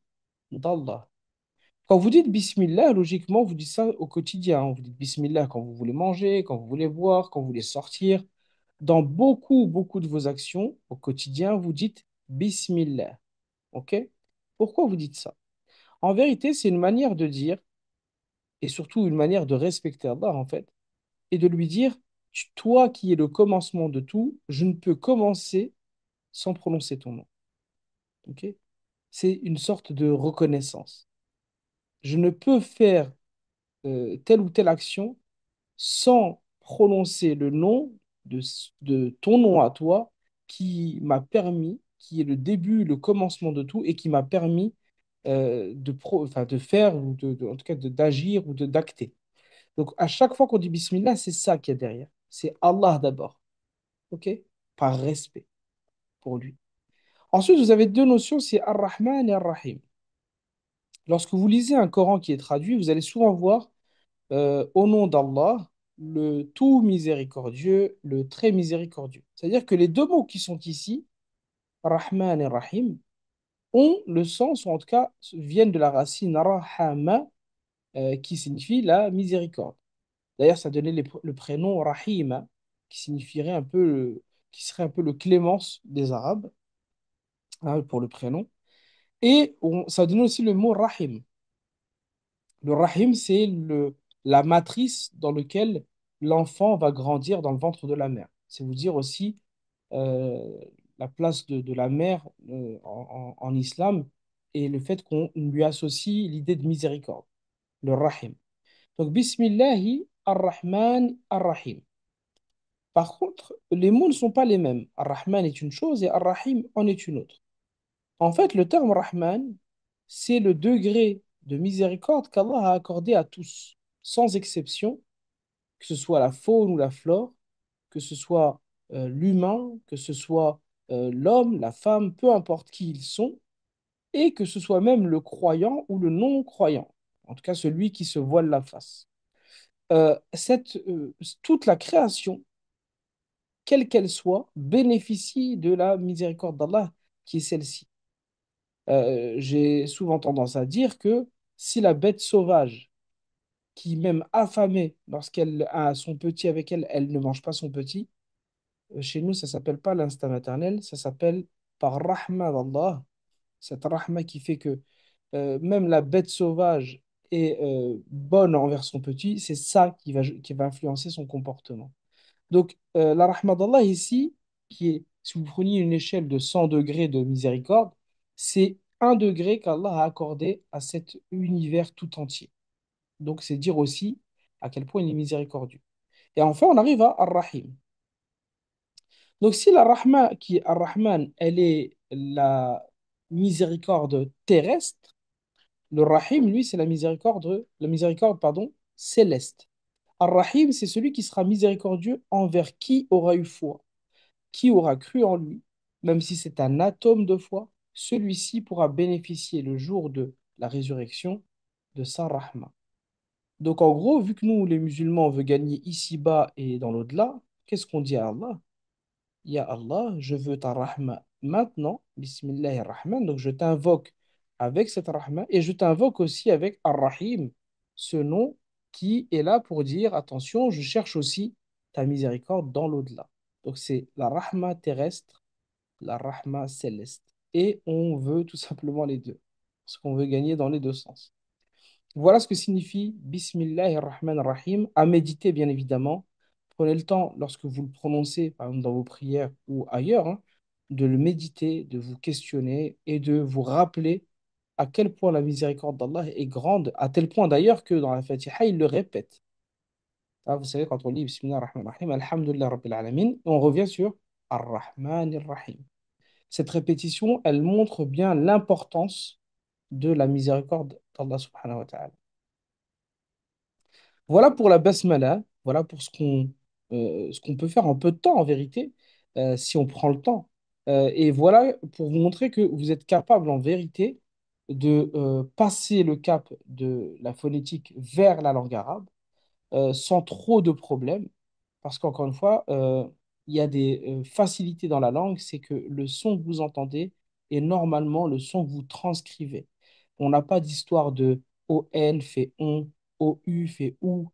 d'Allah. Quand vous dites Bismillah, logiquement, vous dites ça au quotidien, hein. Vous dites Bismillah quand vous voulez manger, quand vous voulez boire, quand vous voulez sortir. Dans beaucoup, beaucoup de vos actions au quotidien, vous dites Bismillah. OK? Pourquoi vous dites ça? En vérité, c'est une manière de dire, et surtout une manière de respecter Allah, en fait, et de lui dire, toi qui es le commencement de tout, je ne peux commencer sans prononcer ton nom. OK? C'est une sorte de reconnaissance. Je ne peux faire telle ou telle action sans prononcer le nom de ton nom à toi qui m'a permis, qui est le début, le commencement de tout et qui m'a permis enfin, de faire ou en tout cas d'agir ou d'acter. Donc à chaque fois qu'on dit Bismillah, c'est ça qu'il y a derrière. C'est Allah d'abord, ok? Par respect pour lui. Ensuite, vous avez deux notions, c'est Ar-Rahman et Ar-Rahim. Lorsque vous lisez un Coran qui est traduit, vous allez souvent voir au nom d'Allah, le tout miséricordieux, le très miséricordieux. C'est-à-dire que les deux mots qui sont ici, Rahman et Rahim, ont le sens, ou en tout cas viennent de la racine Rahama, qui signifie la miséricorde. D'ailleurs, ça donnait le prénom Rahima, qui signifierait un peu qui serait un peu le Clémence des Arabes, hein, pour le prénom. Et ça donne aussi le mot Rahim. Le Rahim, c'est la matrice dans laquelle l'enfant va grandir dans le ventre de la mère. C'est vous dire aussi euh, la place de la mère en islam et le fait qu'on lui associe l'idée de miséricorde, le Rahim. Donc, Bismillahi ar-Rahman ar-Rahim. Par contre, les mots ne sont pas les mêmes. Ar-Rahman est une chose et Ar-Rahim en est une autre. En fait, le terme Rahman, c'est le degré de miséricorde qu'Allah a accordé à tous, sans exception, que ce soit la faune ou la flore, que ce soit l'humain, que ce soit l'homme, la femme, peu importe qui ils sont, et que ce soit même le croyant ou le non-croyant, en tout cas celui qui se voile la face. Toute la création, quelle qu'elle soit, bénéficie de la miséricorde d'Allah qui est celle-ci. J'ai souvent tendance à dire que si la bête sauvage, qui même affamée, lorsqu'elle a son petit avec elle, elle ne mange pas son petit, chez nous, ça s'appelle pas l'instinct maternel, ça s'appelle par rahma d'Allah, cette rahma qui fait que même la bête sauvage est bonne envers son petit, c'est ça qui va influencer son comportement. Donc, la rahma d'Allah ici, qui est, si vous preniez une échelle de 100 degrés de miséricorde, c'est un degré qu'Allah a accordé à cet univers tout entier. Donc, c'est dire aussi à quel point il est miséricordieux. Et enfin, on arrive à Ar-Rahim. Donc, si la Rahma, qui est Ar-Rahman, elle est la miséricorde terrestre, le Rahim, lui, c'est la miséricorde, pardon, céleste. Ar-Rahim, c'est celui qui sera miséricordieux envers qui aura eu foi. Qui aura cru en lui, même si c'est un atome de foi, celui-ci pourra bénéficier le jour de la résurrection de sa rahma. Donc en gros, vu que nous, les musulmans, on veut gagner ici-bas et dans l'au-delà, qu'est-ce qu'on dit à Allah? Ya Allah, je veux ta rahma maintenant, Bismillahir-Rahman, donc je t'invoque avec cette rahma et je t'invoque aussi avec Ar-Rahim, ce nom qui est là pour dire, attention, je cherche aussi ta miséricorde dans l'au-delà. Donc c'est la rahma terrestre, la rahma céleste. Et on veut tout simplement les deux, parce qu'on veut gagner dans les deux sens. Voilà ce que signifie Bismillahir Rahmanir Rahim, à méditer bien évidemment. Prenez le temps, lorsque vous le prononcez, par exemple dans vos prières ou ailleurs, hein, de le méditer, de vous questionner et de vous rappeler à quel point la miséricorde d'Allah est grande, à tel point d'ailleurs que dans la Fatiha, il le répète. Ah, vous savez, quand on lit Bismillahir Rahmanir Rahim, Alhamdulillah Rabbil Alamin, on revient sur Ar-Rahmanir Rahim. Cette répétition, elle montre bien l'importance de la miséricorde d'Allah subhanahu wa ta'ala. Voilà pour la basmala, voilà pour ce qu'on peut faire en peu de temps en vérité, si on prend le temps. Et voilà pour vous montrer que vous êtes capable en vérité de passer le cap de la phonétique vers la langue arabe sans trop de problèmes. Parce qu'encore une fois, il y a des facilités dans la langue, c'est que le son que vous entendez est normalement le son que vous transcrivez. On n'a pas d'histoire de ON fait on, OU fait ou,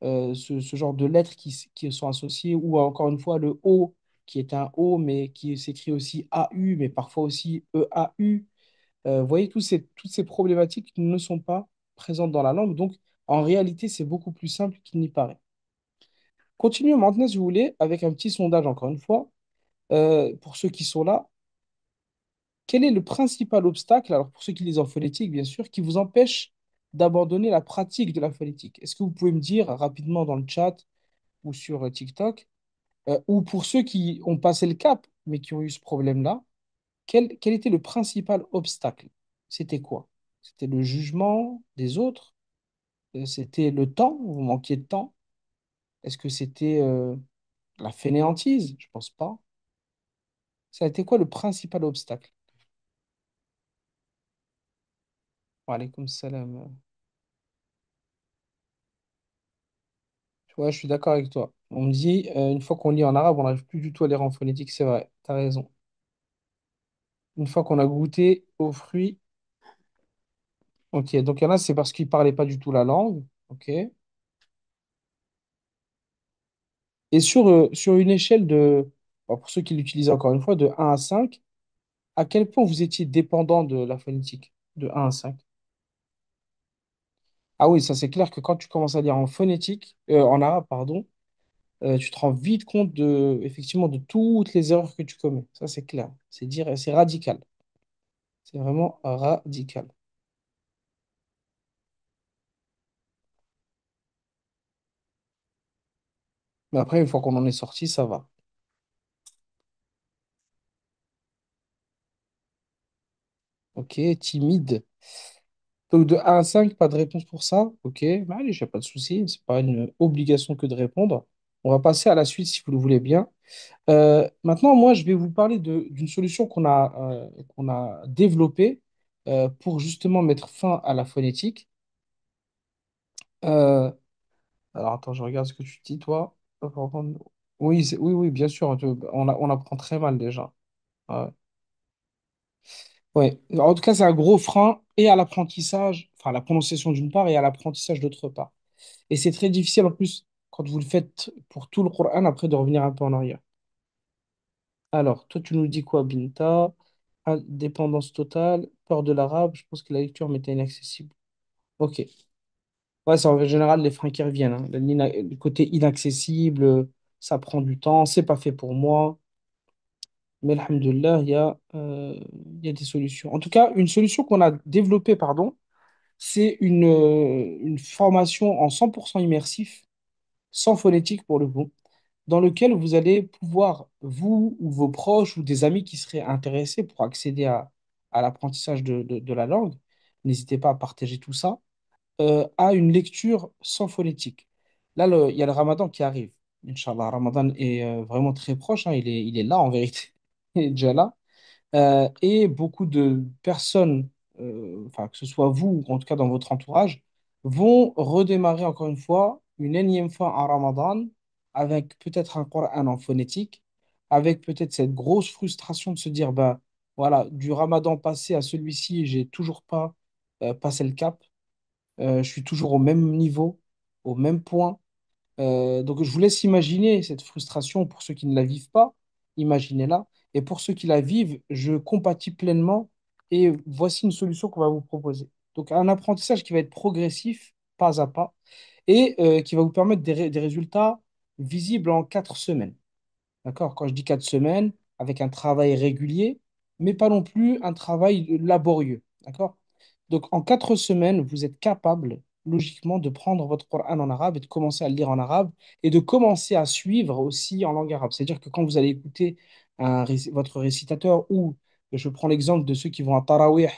ce genre de lettres qui sont associées, ou encore une fois le O qui est un O, mais qui s'écrit aussi AU, mais parfois aussi EAU. Vous voyez, toutes ces problématiques ne sont pas présentes dans la langue, donc en réalité, c'est beaucoup plus simple qu'il n'y paraît. Continuons maintenant, si vous voulez, avec un petit sondage, encore une fois. Pour ceux qui sont là, quel est le principal obstacle, alors pour ceux qui lisent en phonétique, bien sûr, qui vous empêche d'abandonner la pratique de la phonétique? Est-ce que vous pouvez me dire rapidement dans le chat ou sur TikTok, ou pour ceux qui ont passé le cap, mais qui ont eu ce problème-là, quel était le principal obstacle? C'était quoi? C'était le jugement des autres? C'était le temps? Vous manquiez de temps? Est-ce que c'était la fainéantise? Je pense pas. Ça a été quoi le principal obstacle? Wa alaykoum salam. Ouais, je suis d'accord avec toi. On me dit, une fois qu'on lit en arabe, on n'arrive plus du tout à lire en phonétique, c'est vrai, t'as raison. Une fois qu'on a goûté aux fruits, ok, donc il y en a, c'est parce qu'ils ne parlaient pas du tout la langue, ok. Et sur une échelle bon, pour ceux qui l'utilisaient encore une fois, de 1 à 5, à quel point vous étiez dépendant de la phonétique, de 1 à 5? Ah oui, ça c'est clair que quand tu commences à lire en phonétique, en arabe, pardon, tu te rends vite compte de, effectivement, de toutes les erreurs que tu commets. Ça c'est clair. C'est dire, c'est radical. C'est vraiment radical. Mais après, une fois qu'on en est sorti, ça va. Ok, timide. Donc de 1 à 5, pas de réponse pour ça. Ok, bah, allez, j'ai pas de souci. C'est pas une obligation que de répondre. On va passer à la suite si vous le voulez bien. Maintenant, moi, je vais vous parler d'une solution qu'on a développée pour justement mettre fin à la phonétique. Euh, alors, attends, je regarde ce que tu dis, toi. Oui, oui, oui, bien sûr. On apprend très mal déjà. Ouais. Ouais. En tout cas, c'est un gros frein et à l'apprentissage, enfin, à la prononciation d'une part et à l'apprentissage d'autre part. Et c'est très difficile en plus, quand vous le faites pour tout le Coran, après de revenir un peu en arrière. Alors, toi, tu nous dis quoi, Binta? Dépendance totale, peur de l'arabe, je pense que la lecture m'était inaccessible. Ok. Ouais, c'est en général les freins qui reviennent, hein. Le côté inaccessible, ça prend du temps, c'est pas fait pour moi. Mais alhamdoulilah, il y a des solutions. En tout cas, une solution qu'on a développée, pardon, c'est une formation en 100% immersif, sans phonétique pour le coup, dans lequel vous allez pouvoir, vous ou vos proches ou des amis qui seraient intéressés pour accéder à l'apprentissage de la langue, n'hésitez pas à partager tout ça, à une lecture sans phonétique. Là, il y a le Ramadan qui arrive. Inch'Allah, le Ramadan est vraiment très proche, hein, il est là en vérité, il est déjà là. Et beaucoup de personnes, enfin, que ce soit vous ou en tout cas dans votre entourage, vont redémarrer encore une fois, une énième fois en Ramadan, avec peut-être un Coran en phonétique, avec peut-être cette grosse frustration de se dire, bah, voilà, du Ramadan passé à celui-ci, j'ai toujours pas passé le cap. Je suis toujours au même niveau, au même point. Donc, je vous laisse imaginer cette frustration pour ceux qui ne la vivent pas. Imaginez-la. Et pour ceux qui la vivent, je compatis pleinement. Et voici une solution qu'on va vous proposer. Donc, un apprentissage qui va être progressif, pas à pas, et qui va vous permettre des résultats visibles en 4 semaines. D'accord? Quand je dis 4 semaines, avec un travail régulier, mais pas non plus un travail laborieux. D'accord? Donc, en 4 semaines, vous êtes capable, logiquement, de prendre votre Coran en arabe et de commencer à le lire en arabe et de commencer à suivre aussi en langue arabe. C'est-à-dire que quand vous allez écouter votre récitateur ou, je prends l'exemple de ceux qui vont à Tarawih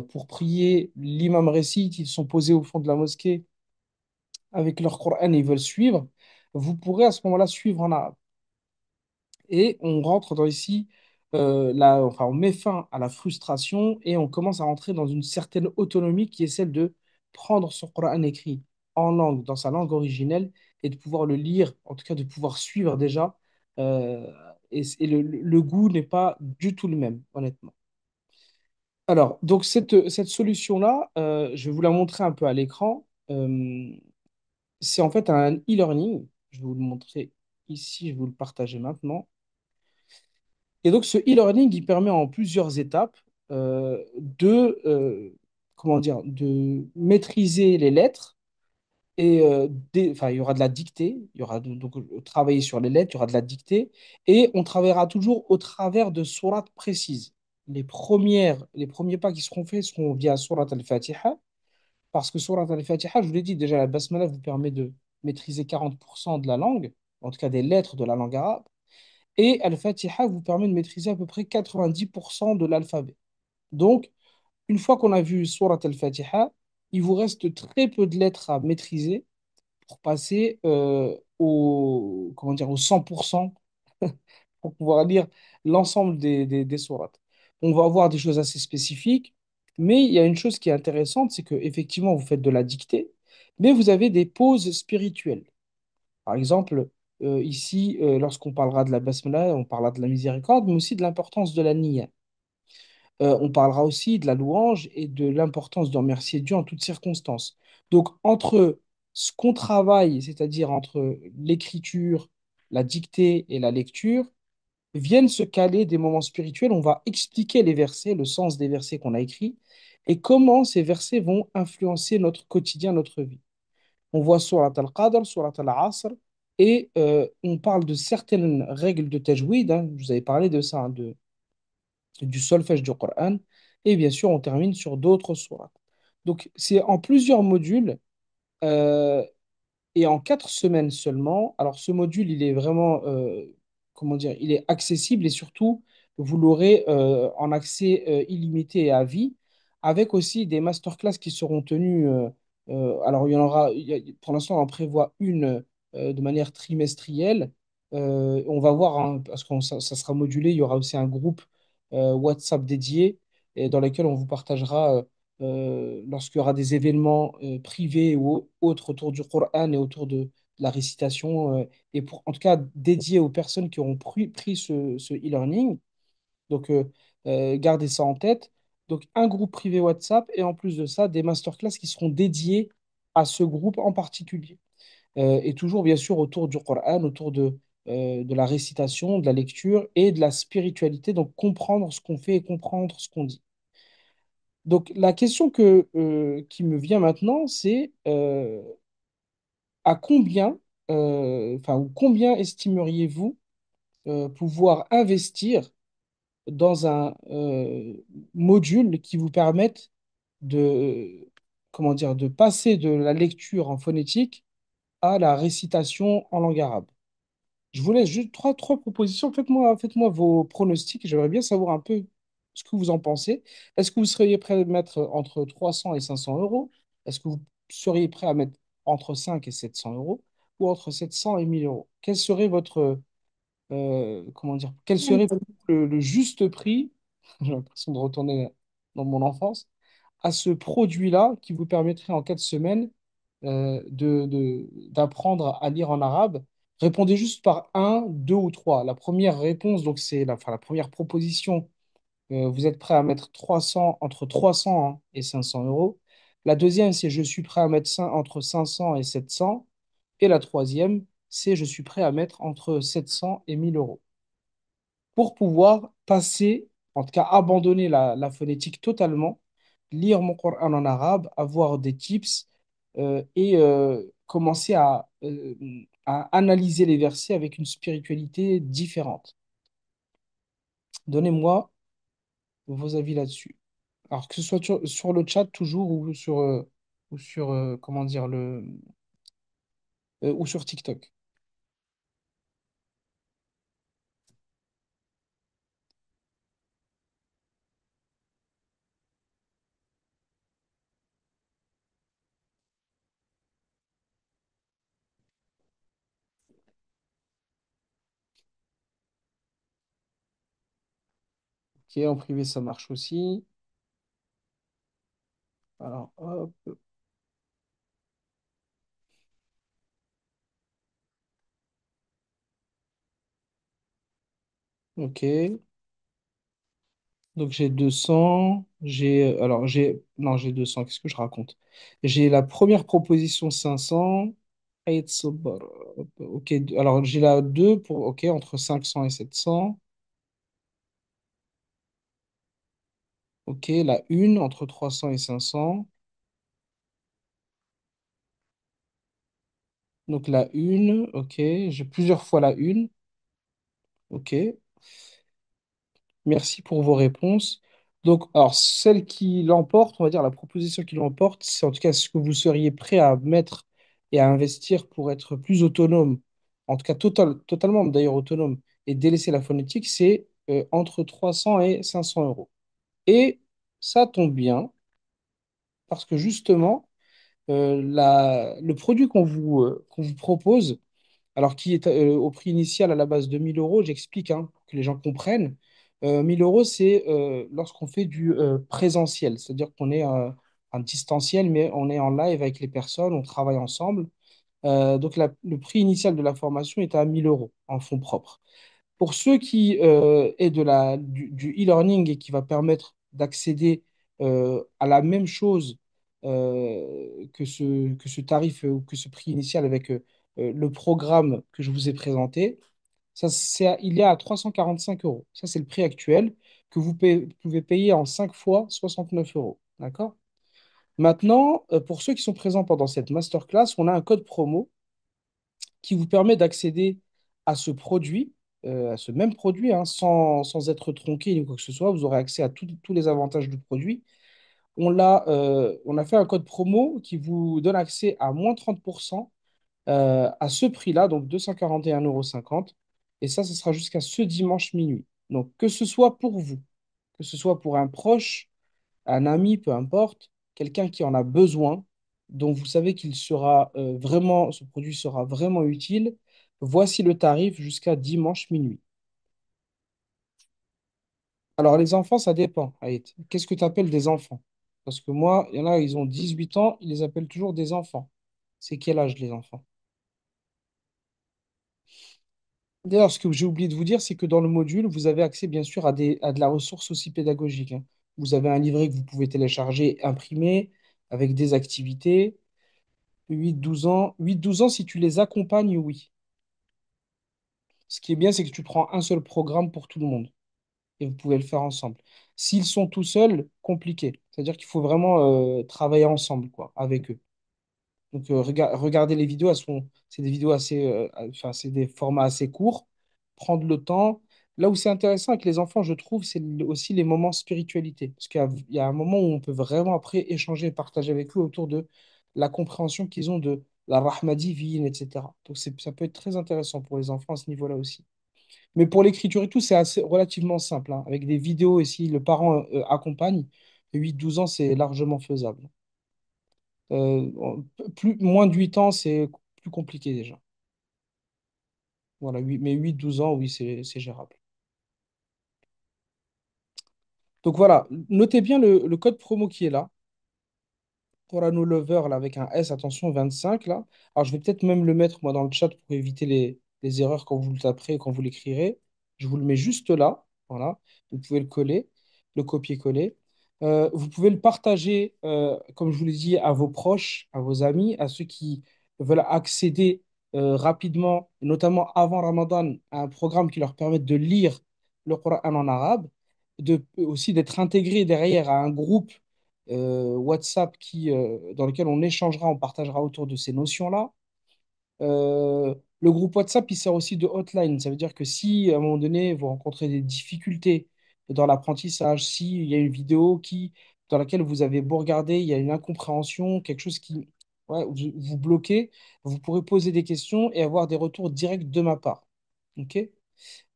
pour prier, l'imam récite, ils sont posés au fond de la mosquée avec leur Coran et ils veulent suivre, vous pourrez à ce moment-là suivre en arabe. Et on rentre dans ici, enfin, on met fin à la frustration et on commence à rentrer dans une certaine autonomie qui est celle de prendre son Coran écrit en langue, dans sa langue originelle, et de pouvoir le lire, en tout cas de pouvoir suivre déjà. Euh, et le goût n'est pas du tout le même, honnêtement. Alors, donc cette solution-là, je vais vous la montrer un peu à l'écran. C'est en fait un e-learning. Je vais vous le montrer ici, je vais vous le partager maintenant. Et donc, ce e-learning, il permet en plusieurs étapes comment dire, de maîtriser les lettres. Et enfin, il y aura de la dictée, il y aura donc travailler sur les lettres, il y aura de la dictée, et on travaillera toujours au travers de sourates précises. Les premiers pas qui seront faits seront via sourate al-Fatiha, parce que sourate al-Fatiha, je vous l'ai dit déjà, la basmala vous permet de maîtriser 40% de la langue, en tout cas des lettres de la langue arabe. Et Al-Fatiha vous permet de maîtriser à peu près 90% de l'alphabet. Donc, une fois qu'on a vu Surat Al-Fatiha, il vous reste très peu de lettres à maîtriser pour passer comment dire, au 100% pour pouvoir lire l'ensemble des sourates. On va avoir des choses assez spécifiques, mais il y a une chose qui est intéressante, c'est que effectivement vous faites de la dictée, mais vous avez des pauses spirituelles. Par exemple, ici, lorsqu'on parlera de la basmala, on parlera de la miséricorde, mais aussi de l'importance de la niya. On parlera aussi de la louange et de l'importance de remercier Dieu en toutes circonstances. Donc, entre ce qu'on travaille, c'est-à-dire entre l'écriture, la dictée et la lecture, viennent se caler des moments spirituels. On va expliquer les versets, le sens des versets qu'on a écrits et comment ces versets vont influencer notre quotidien, notre vie. On voit Surat al-Qadr, Surat al-Asr, et on parle de certaines règles de tajwid, hein, je vous avais parlé de ça, hein, du solfège du Coran, et bien sûr, on termine sur d'autres sourates. Donc, c'est en plusieurs modules, euh, et en 4 semaines seulement. Alors, ce module, il est vraiment, comment dire, il est accessible et surtout, vous l'aurez en accès illimité et à vie, avec aussi des masterclass qui seront tenues. Alors, il y en aura, pour l'instant, on en prévoit une de manière trimestrielle. On va voir, hein, parce que ça sera modulé, il y aura aussi un groupe WhatsApp dédié et dans lequel on vous partagera lorsqu'il y aura des événements privés ou autres autour du Coran et autour de la récitation, et pour, en tout cas dédiés aux personnes qui auront pris ce e-learning. Donc, gardez ça en tête. Donc, un groupe privé WhatsApp et en plus de ça, des masterclass qui seront dédiés à ce groupe en particulier. Et toujours, bien sûr, autour du Coran, autour de la récitation, de la lecture et de la spiritualité. Donc, comprendre ce qu'on fait et comprendre ce qu'on dit. Donc, la question qui me vient maintenant, c'est à combien, enfin, ou combien estimeriez-vous pouvoir investir dans un module qui vous permette de, comment dire, de passer de la lecture en phonétique à la récitation en langue arabe? Je vous laisse juste trois propositions. Faites-moi vos pronostics. J'aimerais bien savoir un peu ce que vous en pensez. Est-ce que vous seriez prêt à mettre entre 300 et 500 euros? Est-ce que vous seriez prêt à mettre entre 5 et 700 euros ou entre 700 et 1000 euros? Quel serait votre, comment dire, quel serait le juste prix? J'ai l'impression de retourner dans mon enfance à ce produit-là qui vous permettrait en 4 semaines d'apprendre à lire en arabe. Répondez juste par un, deux ou trois. La première réponse, donc c'est enfin, la première proposition, vous êtes prêt à mettre 300, entre 300 hein, et 500 euros. La deuxième, c'est je suis prêt à mettre entre 500 et 700. Et la troisième, c'est je suis prêt à mettre entre 700 et 1000 euros pour pouvoir passer, en tout cas abandonner la phonétique totalement, lire mon Coran en arabe, avoir des tips et commencer à analyser les versets avec une spiritualité différente. Donnez-moi vos avis là-dessus. Alors que ce soit sur le chat toujours ou sur comment dire, ou sur TikTok. Ok, en privé ça marche aussi. Alors hop, ok. Donc j'ai 200, non j'ai 200, qu'est-ce que je raconte? J'ai la première proposition 500, Aït Sobar, ok, alors j'ai la 2 pour, ok, entre 500 et 700, ok, la 1 entre 300 et 500, donc la 1, ok, j'ai plusieurs fois la 1, ok, merci pour vos réponses. Donc, alors, celle qui l'emporte, on va dire la proposition qui l'emporte, c'est en tout cas ce que vous seriez prêt à mettre et à investir pour être plus autonome, en tout cas totalement d'ailleurs autonome, et délaisser la phonétique, c'est entre 300 et 500 euros. Et ça tombe bien, parce que justement, le produit qu'on vous propose, alors qui est au prix initial à la base de 1000 euros, j'explique hein, pour que les gens comprennent. 1000 euros, c'est lorsqu'on fait du présentiel, c'est-à-dire qu'on est en distanciel, mais on est en live avec les personnes, on travaille ensemble. Donc le prix initial de la formation est à 1000 euros en fonds propres. Pour ceux qui est du e-learning et qui va permettre d'accéder à la même chose que ce tarif ou que ce prix initial avec le programme que je vous ai présenté, Il est à 345 euros. Ça, c'est le prix actuel que pouvez payer en 5 fois 69 euros. D'accord? Maintenant, pour ceux qui sont présents pendant cette masterclass, on a un code promo qui vous permet d'accéder à ce produit, à ce même produit, hein, sans être tronqué ni quoi que ce soit. Vous aurez accès à tous les avantages du produit. On a fait un code promo qui vous donne accès à moins 30% à ce prix-là, donc 241,50 €. Et ça sera jusqu'à ce dimanche minuit. Donc, que ce soit pour vous, que ce soit pour un proche, un ami, peu importe, quelqu'un qui en a besoin, dont vous savez qu'il sera vraiment, ce produit sera vraiment utile, voici le tarif jusqu'à dimanche minuit. Alors, les enfants, ça dépend, Aït. Qu'est-ce que tu appelles des enfants? Parce que moi, il y en a, ils ont 18 ans, ils les appellent toujours des enfants. C'est quel âge, les enfants? D'ailleurs, ce que j'ai oublié de vous dire, c'est que dans le module, vous avez accès, bien sûr, à de la ressource aussi pédagogique, hein. Vous avez un livret que vous pouvez télécharger, imprimer, avec des activités. 8-12 ans. 8-12 ans, si tu les accompagnes, oui. Ce qui est bien, c'est que tu prends un seul programme pour tout le monde et vous pouvez le faire ensemble. S'ils sont tout seuls, compliqué. C'est-à-dire qu'il faut vraiment travailler ensemble, quoi, avec eux. Donc, regardez les vidéos, c'est des vidéos enfin, c'est des formats assez courts. Prendre le temps. Là où c'est intéressant avec les enfants, je trouve, c'est aussi les moments spiritualité. Parce qu'il y a un moment où on peut vraiment après échanger et partager avec eux autour de la compréhension qu'ils ont de la rahma divine, etc. Donc, ça peut être très intéressant pour les enfants à ce niveau-là aussi. Mais pour l'écriture et tout, c'est assez relativement simple, hein. Avec des vidéos et si le parent accompagne, 8-12 ans, c'est largement faisable. Moins de 8 ans, c'est plus compliqué déjà. Voilà, mais 8-12 ans, oui, c'est gérable. Donc voilà, notez bien le code promo qui est là. Pour la No Lover, là, avec un S, attention, 25 là. Alors, je vais peut-être même le mettre, moi, dans le chat pour éviter les erreurs quand vous le taperez, quand vous l'écrirez. Je vous le mets juste là. Voilà. Vous pouvez le coller, le copier-coller. Vous pouvez le partager, comme je vous l'ai dit, à vos proches, à vos amis, à ceux qui veulent accéder rapidement, notamment avant Ramadan, à un programme qui leur permette de lire le Coran en arabe, aussi d'être intégré derrière à un groupe WhatsApp dans lequel on échangera, on partagera autour de ces notions-là. Le groupe WhatsApp, il sert aussi de hotline. Ça veut dire que si à un moment donné, vous rencontrez des difficultés dans l'apprentissage, s'il y a une vidéo dans laquelle vous avez beau regarder, il y a une incompréhension, quelque chose qui ouais, vous bloquez, vous pourrez poser des questions et avoir des retours directs de ma part. OK?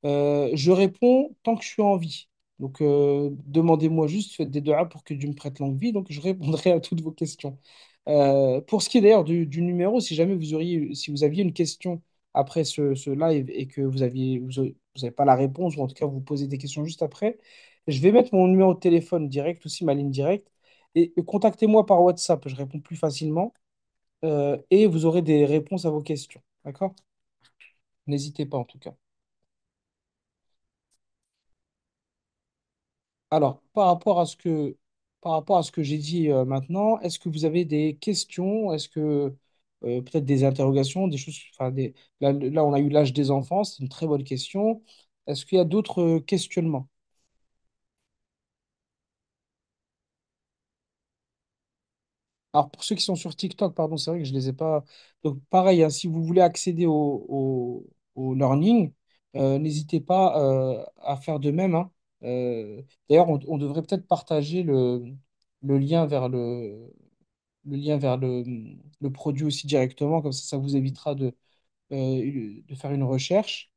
Je réponds tant que je suis en vie. Donc, demandez-moi juste, faites des duas pour que Dieu me prête longue vie. Donc, je répondrai à toutes vos questions. Pour ce qui est d'ailleurs du numéro, si vous aviez une question après ce live et que vous avez pas la réponse, ou en tout cas vous posez des questions juste après, je vais mettre mon numéro de téléphone direct, aussi ma ligne directe, et contactez-moi par WhatsApp. Je réponds plus facilement et vous aurez des réponses à vos questions. D'accord? N'hésitez pas en tout cas. Alors, par rapport à ce que j'ai dit maintenant, est-ce que vous avez des questions? Est-ce que peut-être des interrogations, des choses, enfin, là, on a eu l'âge des enfants, c'est une très bonne question. Est-ce qu'il y a d'autres questionnements? Alors, pour ceux qui sont sur TikTok, pardon, c'est vrai que je les ai pas. Donc, pareil, hein, si vous voulez accéder au learning, n'hésitez pas à faire de même, hein. D'ailleurs, on devrait peut-être partager le lien vers le lien vers le produit aussi directement, comme ça vous évitera de faire une recherche.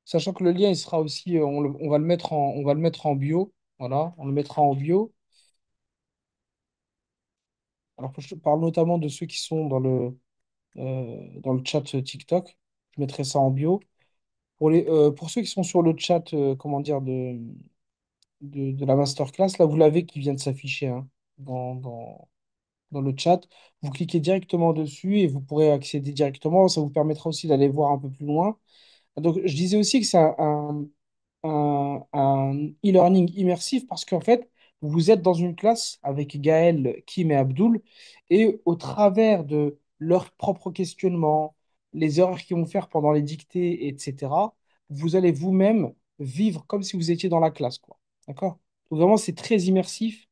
Sachant que le lien, il sera aussi, on va le mettre on va le mettre en bio. Voilà, on le mettra en bio. Alors, je parle notamment de ceux qui sont dans le chat TikTok. Je mettrai ça en bio. Pour ceux qui sont sur le chat, comment dire, de la masterclass, là, vous l'avez qui vient de s'afficher hein, dans le chat. Vous cliquez directement dessus et vous pourrez accéder directement. Ça vous permettra aussi d'aller voir un peu plus loin. Donc, je disais aussi que c'est un e-learning immersif parce qu'en fait, vous êtes dans une classe avec Gaël, Kim et Abdul et au travers leurs propres questionnements, les erreurs qu'ils vont faire pendant les dictées, etc., vous allez vous-même vivre comme si vous étiez dans la classe, quoi. D'accord? Donc vraiment, c'est très immersif.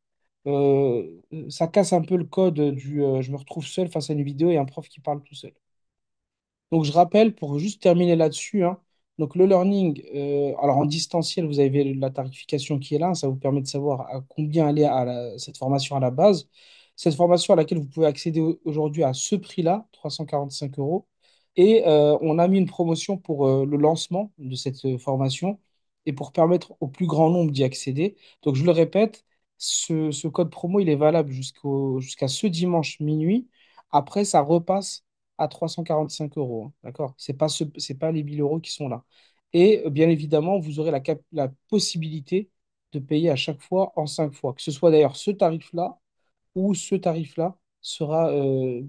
Ça casse un peu le code du je me retrouve seul face à une vidéo et un prof qui parle tout seul. Donc, je rappelle, pour juste terminer là-dessus, hein, donc le learning, alors en distanciel, vous avez la tarification qui est là, ça vous permet de savoir à combien aller à cette formation à la base. Cette formation à laquelle vous pouvez accéder aujourd'hui à ce prix-là, 345 euros. Et on a mis une promotion pour le lancement de cette formation et pour permettre au plus grand nombre d'y accéder. Donc, je le répète, ce code promo, il est valable jusqu'à ce dimanche minuit. Après, ça repasse à 345 euros, hein, d'accord? C'est pas les 1000 euros qui sont là. Et bien évidemment, vous aurez la possibilité de payer à chaque fois en 5 fois. Que ce soit d'ailleurs ce tarif-là ou ce tarif-là sera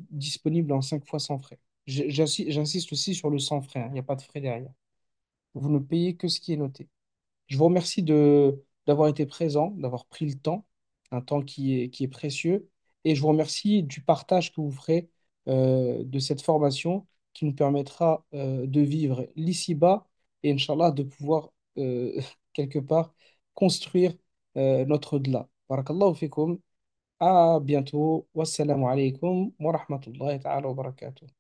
disponible en 5 fois sans frais. J'insiste aussi sur le sans frais, hein, il n'y a pas de frais derrière. Vous ne payez que ce qui est noté. Je vous remercie d'avoir été présent, d'avoir pris le temps, un temps qui est précieux. Et je vous remercie du partage que vous ferez de cette formation qui nous permettra de vivre l'ici-bas et, Inch'Allah, de pouvoir quelque part construire notre au-delà. Barakallahu fikum. À bientôt. Wassalamu alaikum wa rahmatullahi ta'ala wa barakatuh.